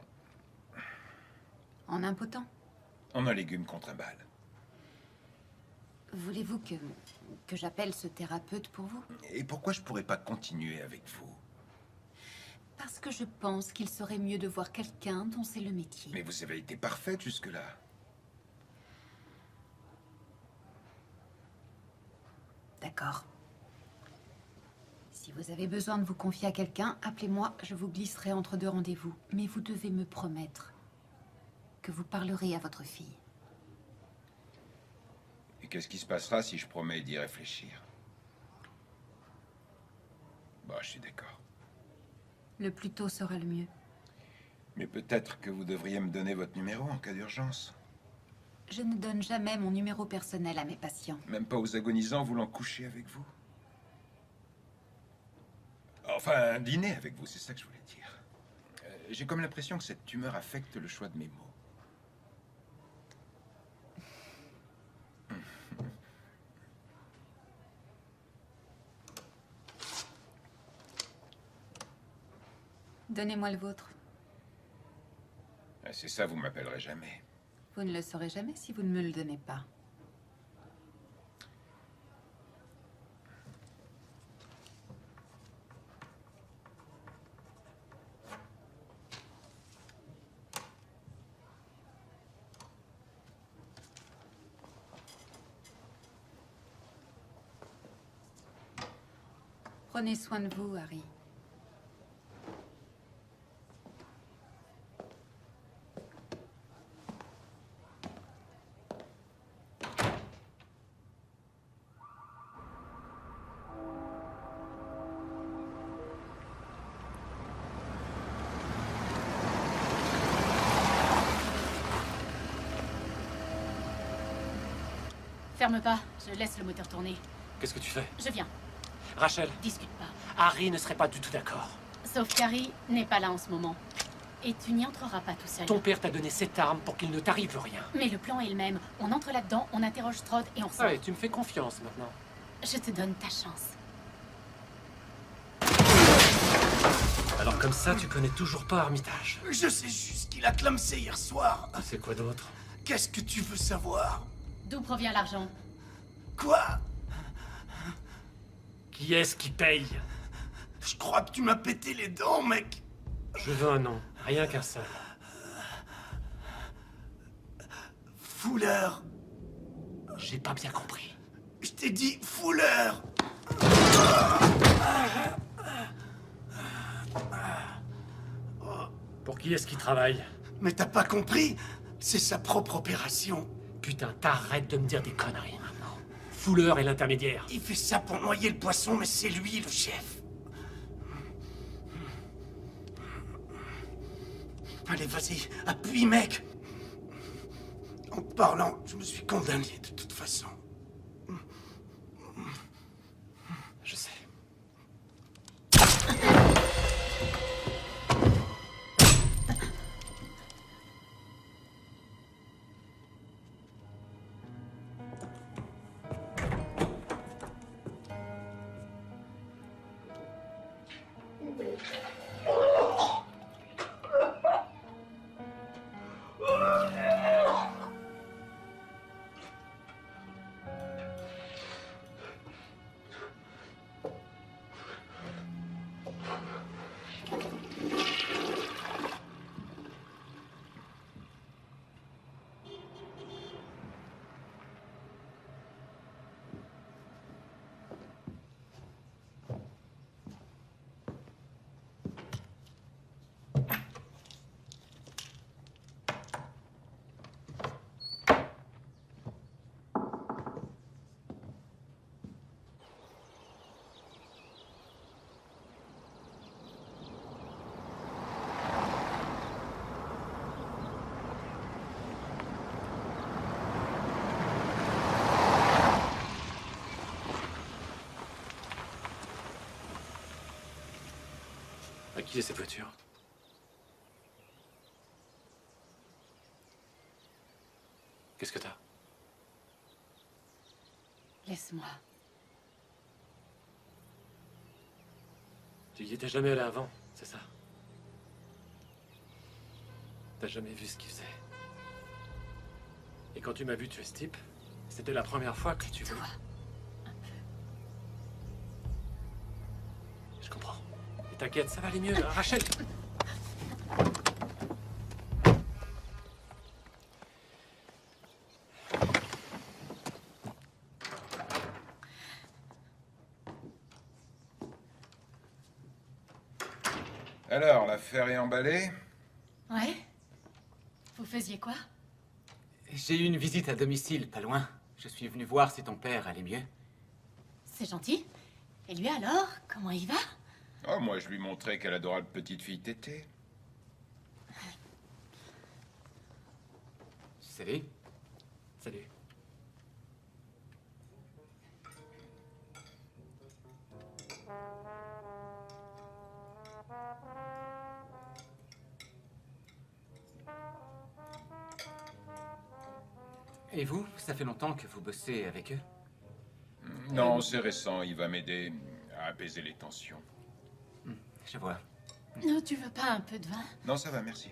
En impotent? en un légume contre un bal. Voulez-vous que j'appelle ce thérapeute pour vous? Et pourquoi je pourrais pas continuer avec vous? Parce que je pense qu'il serait mieux de voir quelqu'un dont c'est le métier. Mais vous avez été parfaite jusque-là. D'accord. Si vous avez besoin de vous confier à quelqu'un, appelez-moi, je vous glisserai entre deux rendez-vous. Mais vous devez me promettre que vous parlerez à votre fille. Et qu'est-ce qui se passera si je promets d'y réfléchir? Bon, je suis d'accord. Le plus tôt sera le mieux. Mais peut-être que vous devriez me donner votre numéro en cas d'urgence. Je ne donne jamais mon numéro personnel à mes patients. Même pas aux agonisants voulant coucher avec vous? Enfin, dîner avec vous, c'est ça que je voulais dire. J'ai comme l'impression que cette tumeur affecte le choix de mes mots. Donnez-moi le vôtre. C'est ça, vous m'appellerez jamais. Vous ne le saurez jamais si vous ne me le donnez pas. Prenez soin de vous, Harry. Ferme pas, je laisse le moteur tourner. Qu'est-ce que tu fais? Je viens, Rachel, discute pas. Harry ne serait pas du tout d'accord. Sauf qu'Harry n'est pas là en ce moment. Et tu n'y entreras pas tout seul. Ton père t'a donné cette arme pour qu'il ne t'arrive rien. Mais le plan est le même. On entre là-dedans, on interroge Strode et on sort. Ouais, tu me fais confiance maintenant. Je te donne ta chance. Alors comme ça, tu connais toujours pas Armitage. Je sais juste qu'il a clamsé hier soir. C'est quoi d'autre? Qu'est-ce que tu veux savoir? D'où provient l'argent? Quoi? Qui est-ce qui paye? Je crois que tu m'as pété les dents, mec. Je veux un nom, rien qu'un seul. Fuller. J'ai pas bien compris. Je t'ai dit Fuller. Pour qui est-ce qu'il travaille? Mais t'as pas compris? C'est sa propre opération. Putain, t'arrêtes de me dire des conneries maintenant. Fuller est l'intermédiaire. Il fait ça pour noyer le poisson, mais c'est lui le chef. Allez, vas-y, appuie, mec. En parlant, je me suis condamné de toute façon. Je sais. À qui est cette voiture? Qu'est-ce que t'as? Laisse-moi. Tu y étais jamais allé avant, c'est ça? T'as jamais vu ce qu'il faisait. Et quand tu m'as vu tuer ce type, c'était la première fois que tu voulais. Je comprends. Et t'inquiète, ça va aller mieux. Rachel! Alors, l'affaire est emballée? Ouais? Vous faisiez quoi? J'ai eu une visite à domicile, pas loin. Je suis venu voir si ton père allait mieux. C'est gentil. Et lui alors? Comment il va? Oh, moi, je lui montrais quelle adorable petite fille t'étais. Salut. Salut. Et vous, ça fait longtemps que vous bossez avec eux? Non, c'est récent. Il va m'aider à apaiser les tensions. Je vois. Non, tu veux pas un peu de vin? Non, ça va, merci.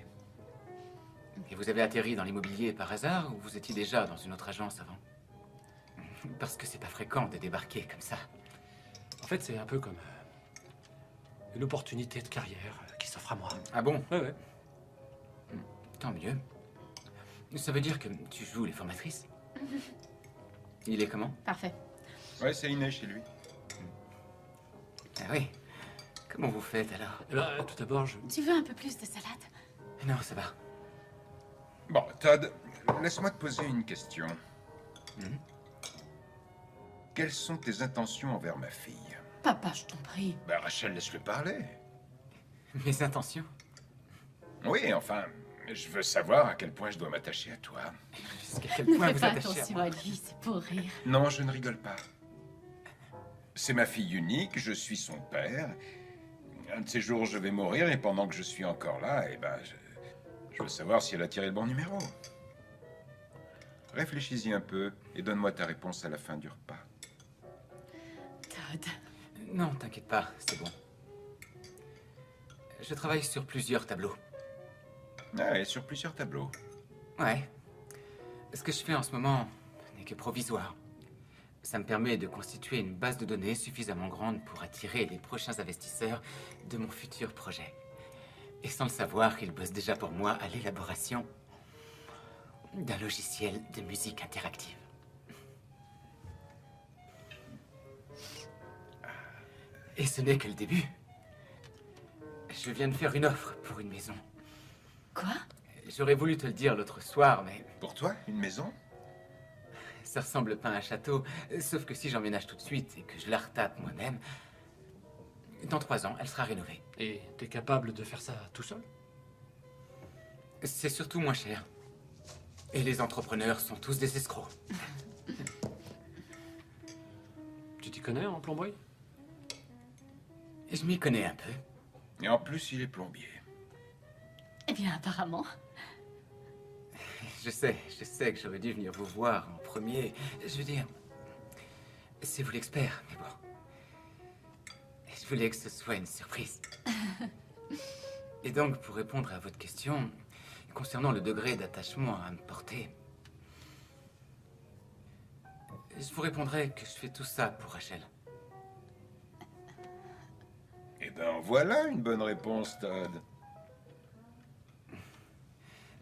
Et vous avez atterri dans l'immobilier par hasard ou vous étiez déjà dans une autre agence avant? Parce que c'est pas fréquent de débarquer comme ça. En fait, c'est un peu comme une opportunité de carrière qui s'offre à moi. Ah bon? Ouais, ouais. Tant mieux. Ça veut dire que tu joues les formatrices? Il est comment? Parfait. Ouais, c'est inné chez lui. Ah oui. Comment vous faites alors? Eh ben, tout d'abord, je... Tu veux un peu plus de salade? Non, ça va. Bon, Todd, laisse-moi te poser une question. Quelles sont tes intentions envers ma fille? Papa, je t'en prie. Ben, Rachel, laisse-le parler. Mes intentions? Oui, enfin, je veux savoir à quel point je dois m'attacher à toi. Jusqu'à quel Ne point fais vous pas attachez à attention moi? à lui, c'est pour rire. Non, je ne rigole pas. C'est ma fille unique, je suis son père. Un de ces jours, je vais mourir, et pendant que je suis encore là, eh ben, je veux savoir si elle a tiré le bon numéro. Réfléchis-y un peu, et donne-moi ta réponse à la fin du repas. Todd. Non, t'inquiète pas, c'est bon. Je travaille sur plusieurs tableaux. Ah, et sur plusieurs tableaux. Ouais. Ce que je fais en ce moment n'est que provisoire. Ça me permet de constituer une base de données suffisamment grande pour attirer les prochains investisseurs de mon futur projet. Et sans le savoir, ils bossent déjà pour moi à l'élaboration d'un logiciel de musique interactive. Et ce n'est que le début. Je viens de faire une offre pour une maison. Quoi? J'aurais voulu te le dire l'autre soir, mais Pour toi, une maison? ça ressemble pas à un château. Sauf que si j'emménage tout de suite et que je la retape moi-même, dans 3 ans, elle sera rénovée. Et t'es capable de faire ça tout seul? C'est surtout moins cher. Et les entrepreneurs sont tous des escrocs. Tu t'y connais en plomberie? Je m'y connais un peu. Et en plus, il est plombier. Eh bien, apparemment. Je sais que j'aurais dû venir vous voir en premier. Je veux dire, c'est vous l'expert, mais bon. Je voulais que ce soit une surprise. Et donc, pour répondre à votre question, Concernant le degré d'attachement à me porter, je vous répondrai que je fais tout ça pour Rachel. Eh ben voilà une bonne réponse, Todd.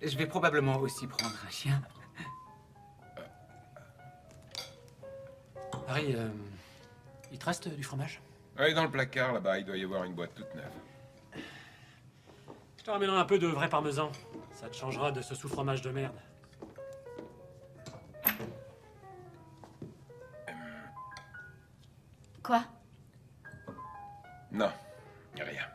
Je vais probablement aussi prendre un chien. Harry, il te reste du fromage? Oui, dans le placard, là-bas, il doit y avoir une boîte toute neuve. Je te ramènerai un peu de vrai parmesan. Ça te changera de ce sous-fromage de merde. Quoi? Non, rien.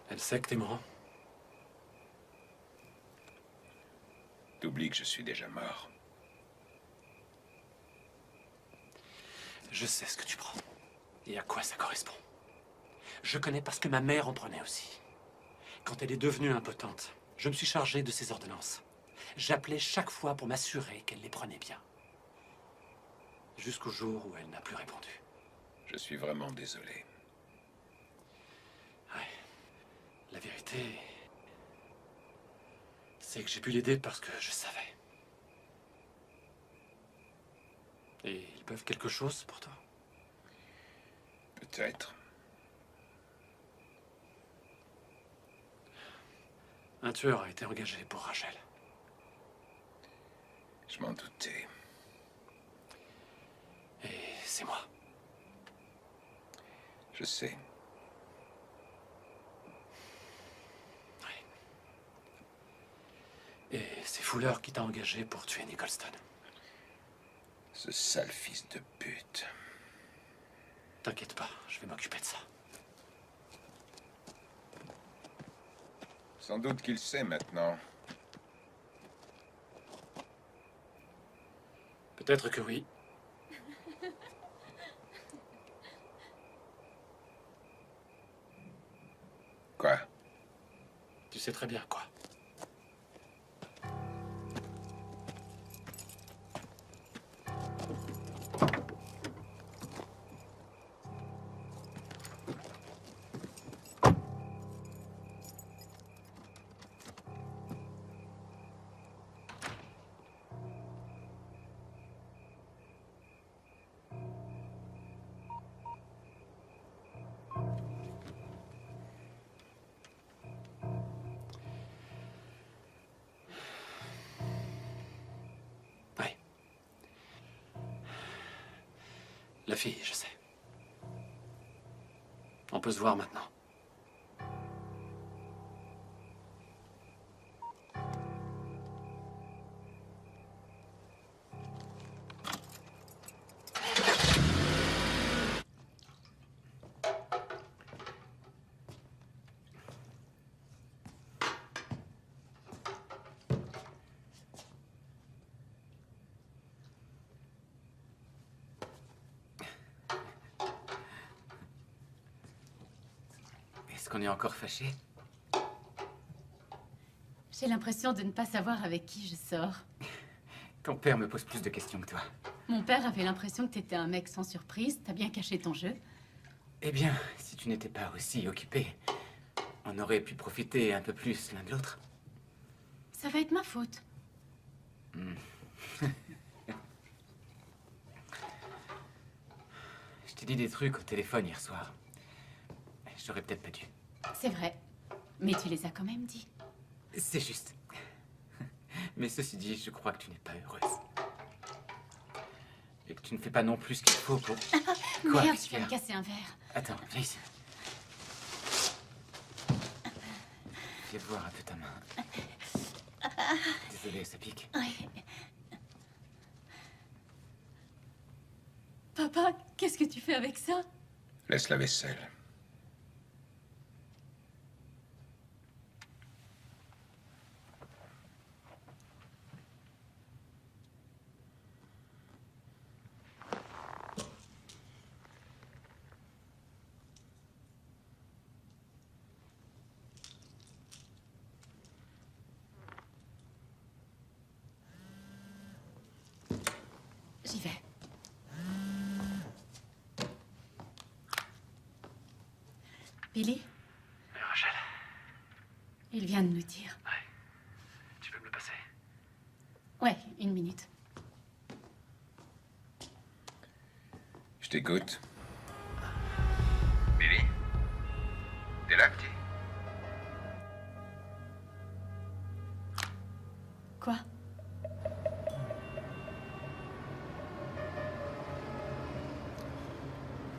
Elle sait que t'es mort. T'oublies que je suis déjà mort. Je sais ce que tu prends. Et à quoi ça correspond. Je connais parce que ma mère en prenait aussi. Quand elle est devenue impotente, je me suis chargé de ses ordonnances. J'appelais chaque fois pour m'assurer qu'elle les prenait bien. Jusqu'au jour où elle n'a plus répondu. Je suis vraiment désolé. Ouais. La vérité, c'est que j'ai pu l'aider parce que je savais. Et ils peuvent quelque chose pour toi? Peut-être. Un tueur a été engagé pour Rachel. Je m'en doutais. Et c'est moi. Je sais. Et c'est Fuller qui t'a engagé pour tuer Nicholson. Ce sale fils de pute. T'inquiète pas, je vais m'occuper de ça. Sans doute qu'il sait maintenant. Peut-être que oui. Quoi? Tu sais très bien quoi. La fille, je sais. On peut se voir maintenant. Est-ce qu'on est encore fâchés? J'ai l'impression de ne pas savoir avec qui je sors. Ton père me pose plus de questions que toi. Mon père avait l'impression que t'étais un mec sans surprise. T'as bien caché ton jeu. Eh bien, si tu n'étais pas aussi occupé, on aurait pu profiter un peu plus l'un de l'autre. Ça va être ma faute. Je t'ai dit des trucs au téléphone hier soir. J'aurais peut-être pas dû. C'est vrai. Mais tu les as quand même dit. C'est juste. Mais ceci dit, je crois que tu n'es pas heureuse. Et que tu ne fais pas non plus ce qu'il faut pour... Quoi, Merde, qu'est-ce tu qu'il y vas a? me casser un verre. Attends, viens ici. Viens voir un peu ta main. Désolé, ça pique. Oui. Papa, qu'est-ce que tu fais avec ça? Laisse la vaisselle. J'y vais. Billy? Rachel. Il vient de me dire. Ouais. Tu peux me le passer? Ouais, 1 minute. Je t'écoute. Billy? T'es là, petit? Quoi?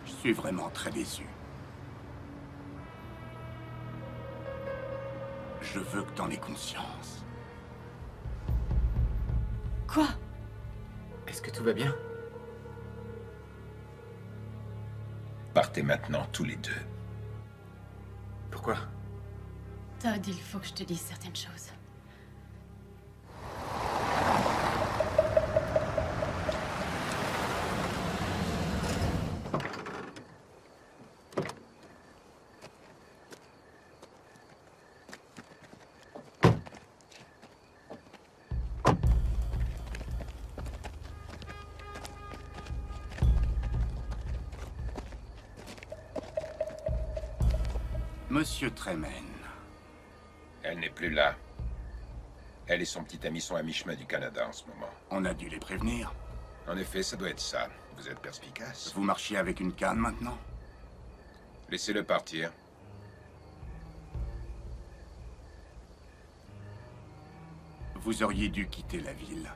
Je suis vraiment très déçu. Je veux que t'en aies conscience. Quoi? Est-ce que tout va bien? Partez maintenant, tous les deux. Pourquoi? Todd, il faut que je te dise certaines choses. Monsieur Tremen, Elle n'est plus là. Elle et son petit ami sont à mi-chemin du Canada en ce moment. on a dû les prévenir. En effet, ça doit être ça. Vous êtes perspicace. Vous marchiez avec une canne maintenant? Laissez-le partir. Vous auriez dû quitter la ville.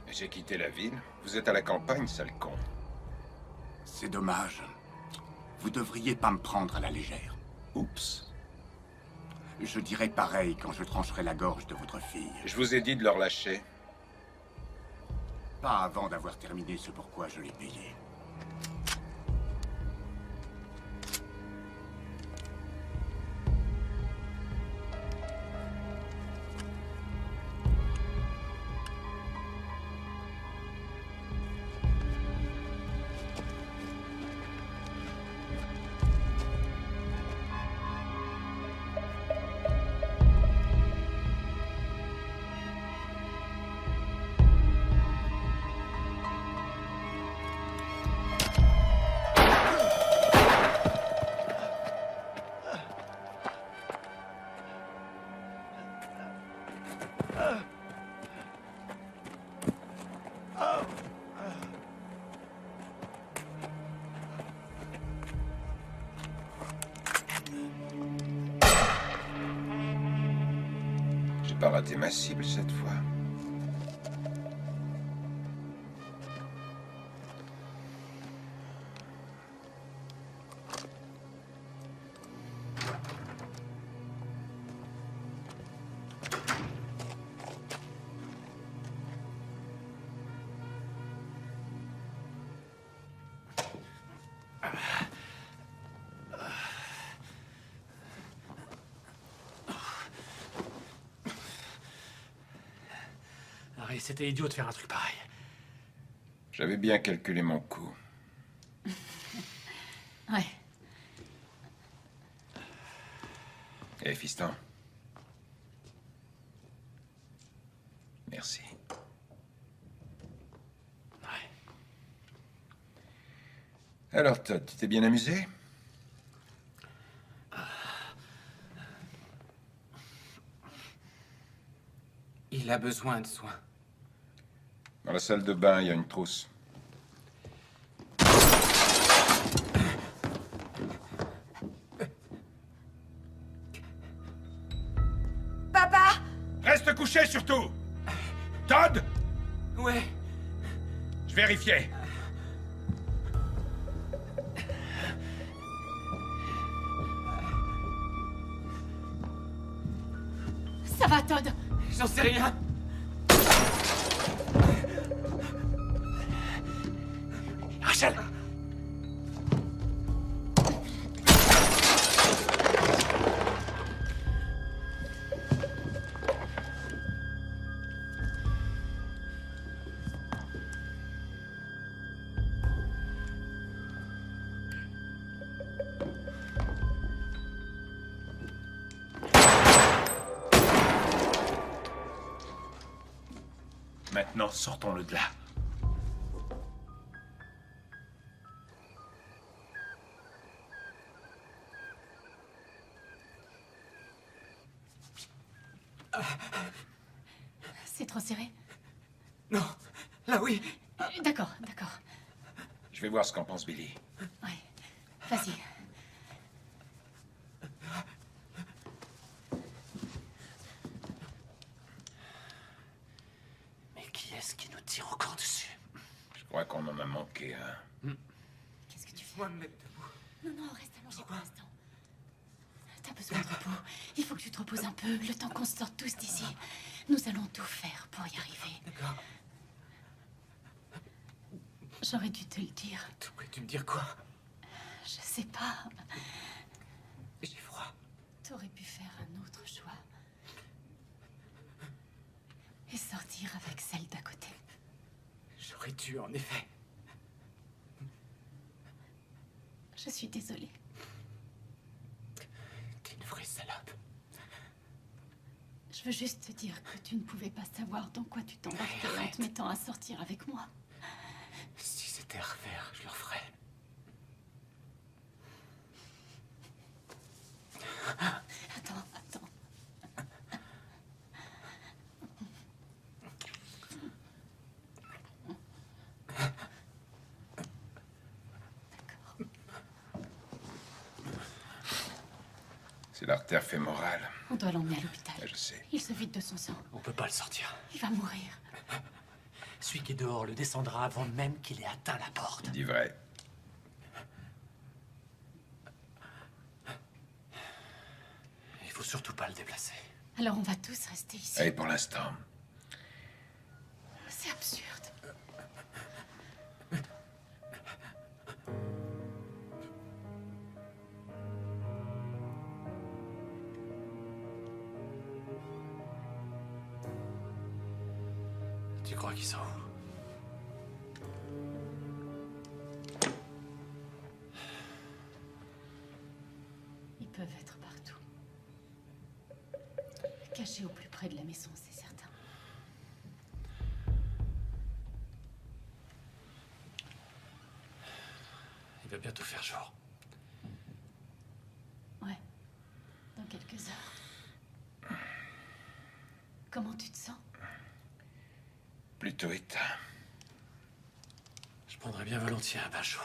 J'ai quitté la ville. Vous êtes à la campagne, sale con. C'est dommage. Vous devriez pas me prendre à la légère. Oups. Je dirai pareil quand je trancherai la gorge de votre fille. Je vous ai dit de le relâcher. Pas avant d'avoir terminé ce pourquoi je l'ai payé. J'ai pas raté ma cible cette fois. Harry, c'était idiot de faire un truc pareil. J'avais bien calculé mon coup. Ouais. Eh, fiston. Merci. Ouais. Alors, Todd, tu t'es bien amusé? Il a besoin de soins. Dans la salle de bain, il y a une trousse. Papa! Reste couché, surtout! Todd! Ouais. Je vérifiais. Ça va, Todd? J'en sais rien. Rachel! Maintenant, sortons-le de là. C'est trop serré? Non, là oui. D'accord, d'accord. Je vais voir ce qu'en pense Billy. Ouais, vas-y. Mais qui est-ce qui nous tire encore dessus? Je crois qu'on en a manqué un. Qu'est-ce que tu fais? Moi me mettre debout. Non, non, reste allongé pour l'instant. T'as besoin de repos. Il faut que tu te reposes un peu, le temps qu'on sorte tous d'ici. Nous allons tout faire pour y arriver. D'accord. J'aurais dû te le dire. Pourrais-tu me dire quoi? Je sais pas. J'ai froid. T'aurais pu faire un autre choix. Et sortir avec celle d'à côté. J'aurais dû, en effet. Je suis désolée. T'es une vraie salope. Je veux juste te dire que tu ne pouvais pas savoir dans quoi tu t'embarquais en Arrête. te mettant à sortir avec moi. Si c'était à refaire, je le referais. Attends. D'accord. C'est l'artère fémorale. On doit l'emmener à l'hôpital. Ouais, je sais. Il se vide de son sang. On peut pas le sortir. Il va mourir. Celui qui est dehors le descendra avant même qu'il ait atteint la porte. Il dit vrai. Il faut surtout pas le déplacer. Alors on va tous rester ici. Allez, pour l'instant. C'est absurde. Tu crois qu'ils sont où? Ils peuvent être partout. Cachés au plus près de la maison, c'est certain. Il va bientôt faire jour. Ouais. Dans quelques heures. Comment tu te sens? Plutôt éteint. Je prendrais bien volontiers un bain chaud.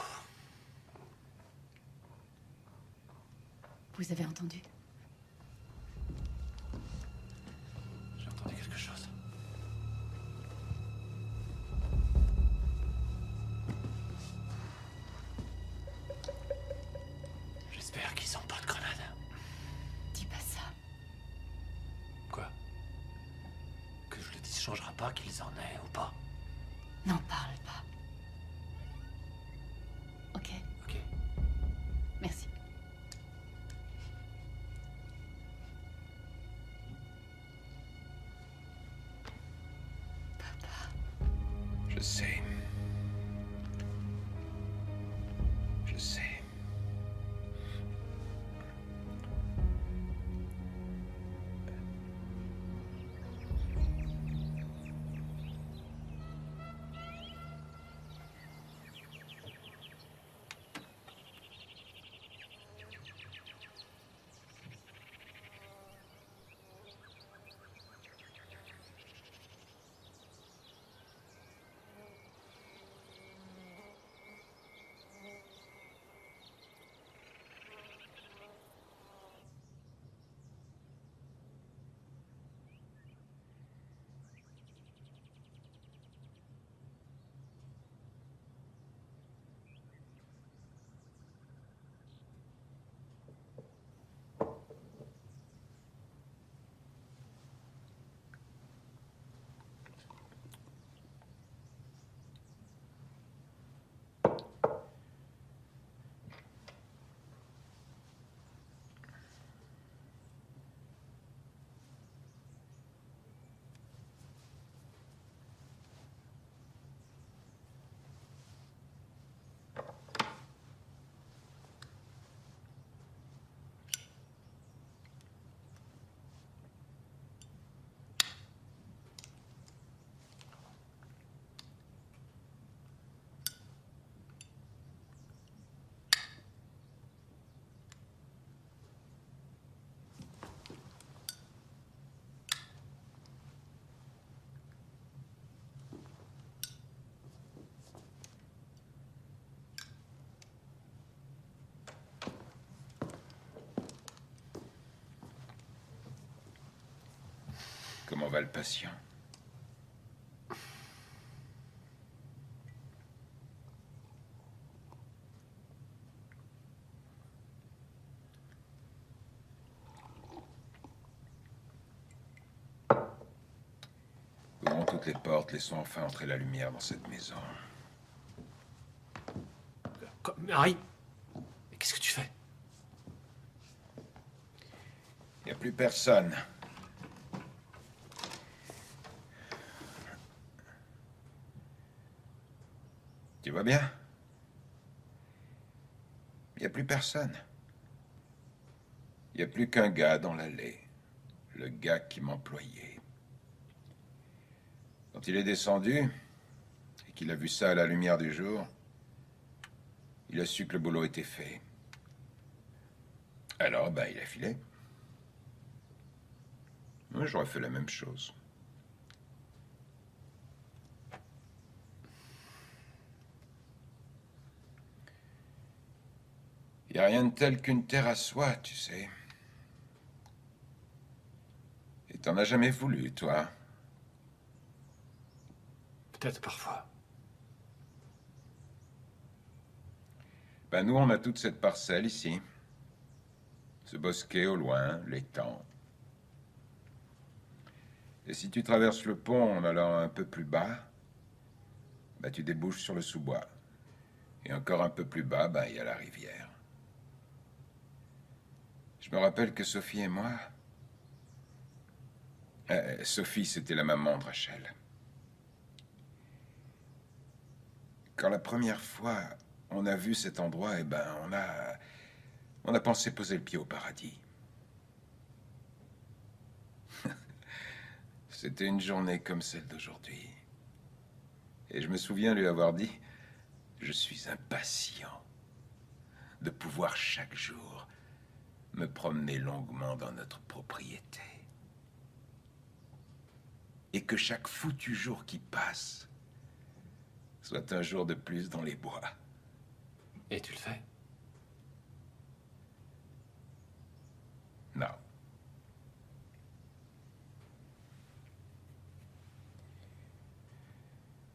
Vous avez entendu? J'ai entendu quelque chose. J'espère qu'ils ont pas de grenade. Dis pas ça. Quoi? Que je le dise changera pas qu'ils en aient ou pas. N'en parle pas. Ok, Ok. merci. Je sais. Je sais. Comment va le patient? Ouvrons toutes les portes, laissons enfin entrer la lumière dans cette maison. Harry, qu'est-ce que tu fais? Il n'y a plus personne. Tu vois bien? Il n'y a plus personne. Il n'y a plus qu'un gars dans l'allée. Le gars qui m'employait. Quand il est descendu, et qu'il a vu ça à la lumière du jour, il a su que le boulot était fait. Alors, ben, il a filé. Moi, j'aurais fait la même chose. Il n'y a rien de tel qu'une terre à soi, tu sais. Et t'en as jamais voulu, toi? Peut-être parfois. Ben, nous, on a toute cette parcelle ici. Ce bosquet au loin, l'étang. Et si tu traverses le pont en allant un peu plus bas, ben, tu débouches sur le sous-bois. Et encore un peu plus bas, ben, il y a la rivière. Je me rappelle que Sophie et moi... Sophie, c'était la maman de Rachel. Quand la première fois on a vu cet endroit, eh ben, on a pensé poser le pied au paradis. C'était une journée comme celle d'aujourd'hui. Et je me souviens lui avoir dit, je suis impatient de pouvoir chaque jour me promener longuement dans notre propriété. Et que chaque foutu jour qui passe soit un jour de plus dans les bois. Et tu le fais? Non.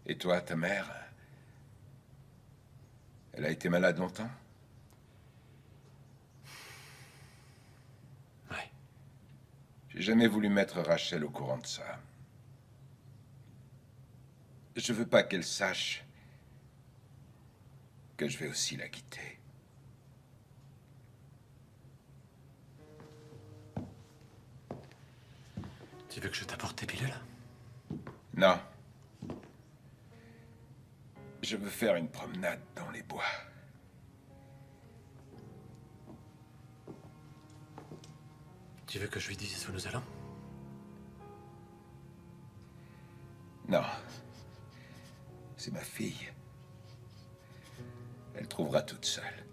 Et toi, ta mère, elle a été malade longtemps? Ouais. J'ai jamais voulu mettre Rachel au courant de ça. Je veux pas qu'elle sache que je vais aussi la quitter. Tu veux que je t'apporte tes pilules? Non. Je veux faire une promenade dans les bois. Tu veux que je lui dise où nous allons? Non. C'est ma fille. Elle trouvera toute seule.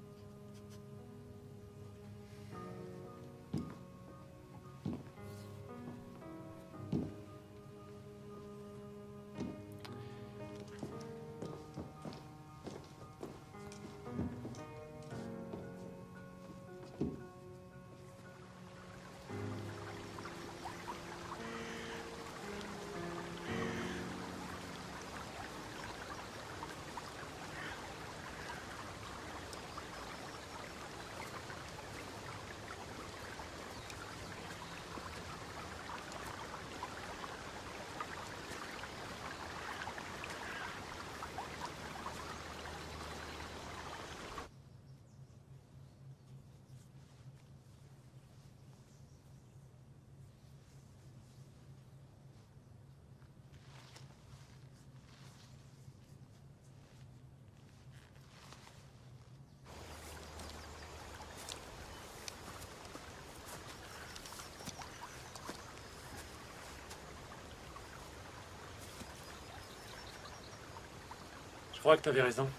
Je crois que t'avais raison.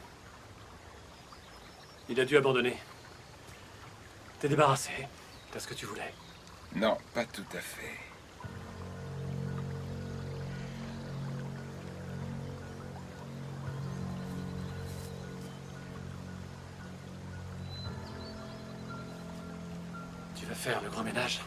Il a dû abandonner. T'es débarrassé. T'as ce que tu voulais. Non, pas tout à fait. Tu vas faire le grand ménage?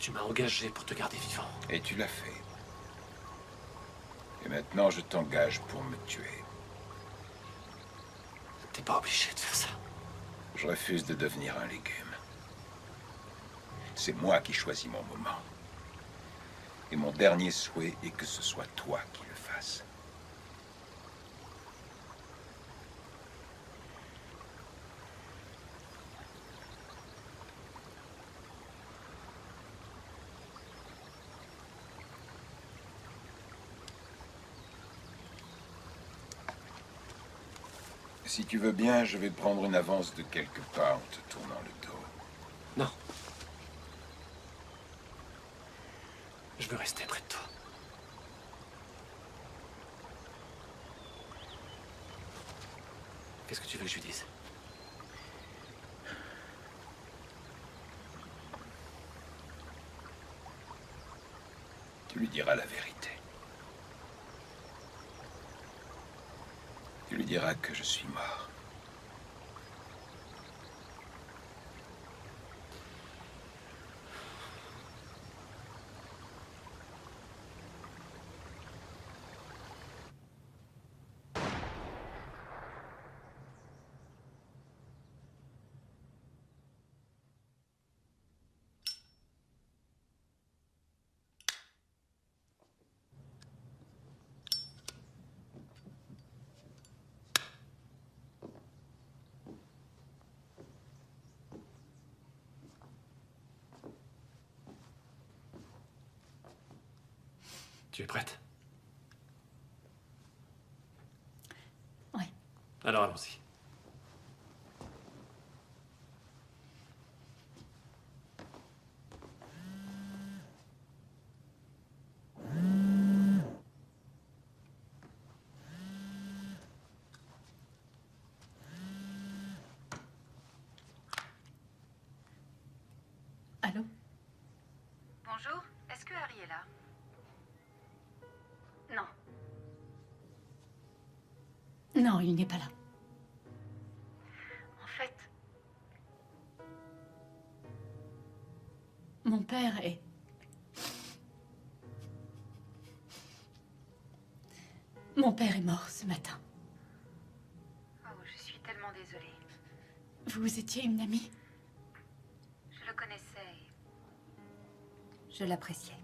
Tu m'as engagé pour te garder vivant. Et tu l'as fait. Et maintenant, je t'engage pour me tuer. T'es pas obligé de faire ça. Je refuse de devenir un légume. C'est moi qui choisis mon moment. Et mon dernier souhait est que ce soit toi qui le fasses. Si tu veux bien, je vais prendre une avance de quelques pas en te tournant le dos. Non. Je veux rester près de toi. Qu'est-ce que tu veux que je lui dise? Tu lui diras la vérité. Tu lui diras que je suis mort. Tu es prête? Oui. Alors allons-y. Allô? Bonjour, est-ce que Harry est là? Non. Non, il n'est pas là. En fait, Mon père est... Mon père est mort ce matin. oh, je suis tellement désolée. Vous étiez une amie? Je le connaissais et je l'appréciais.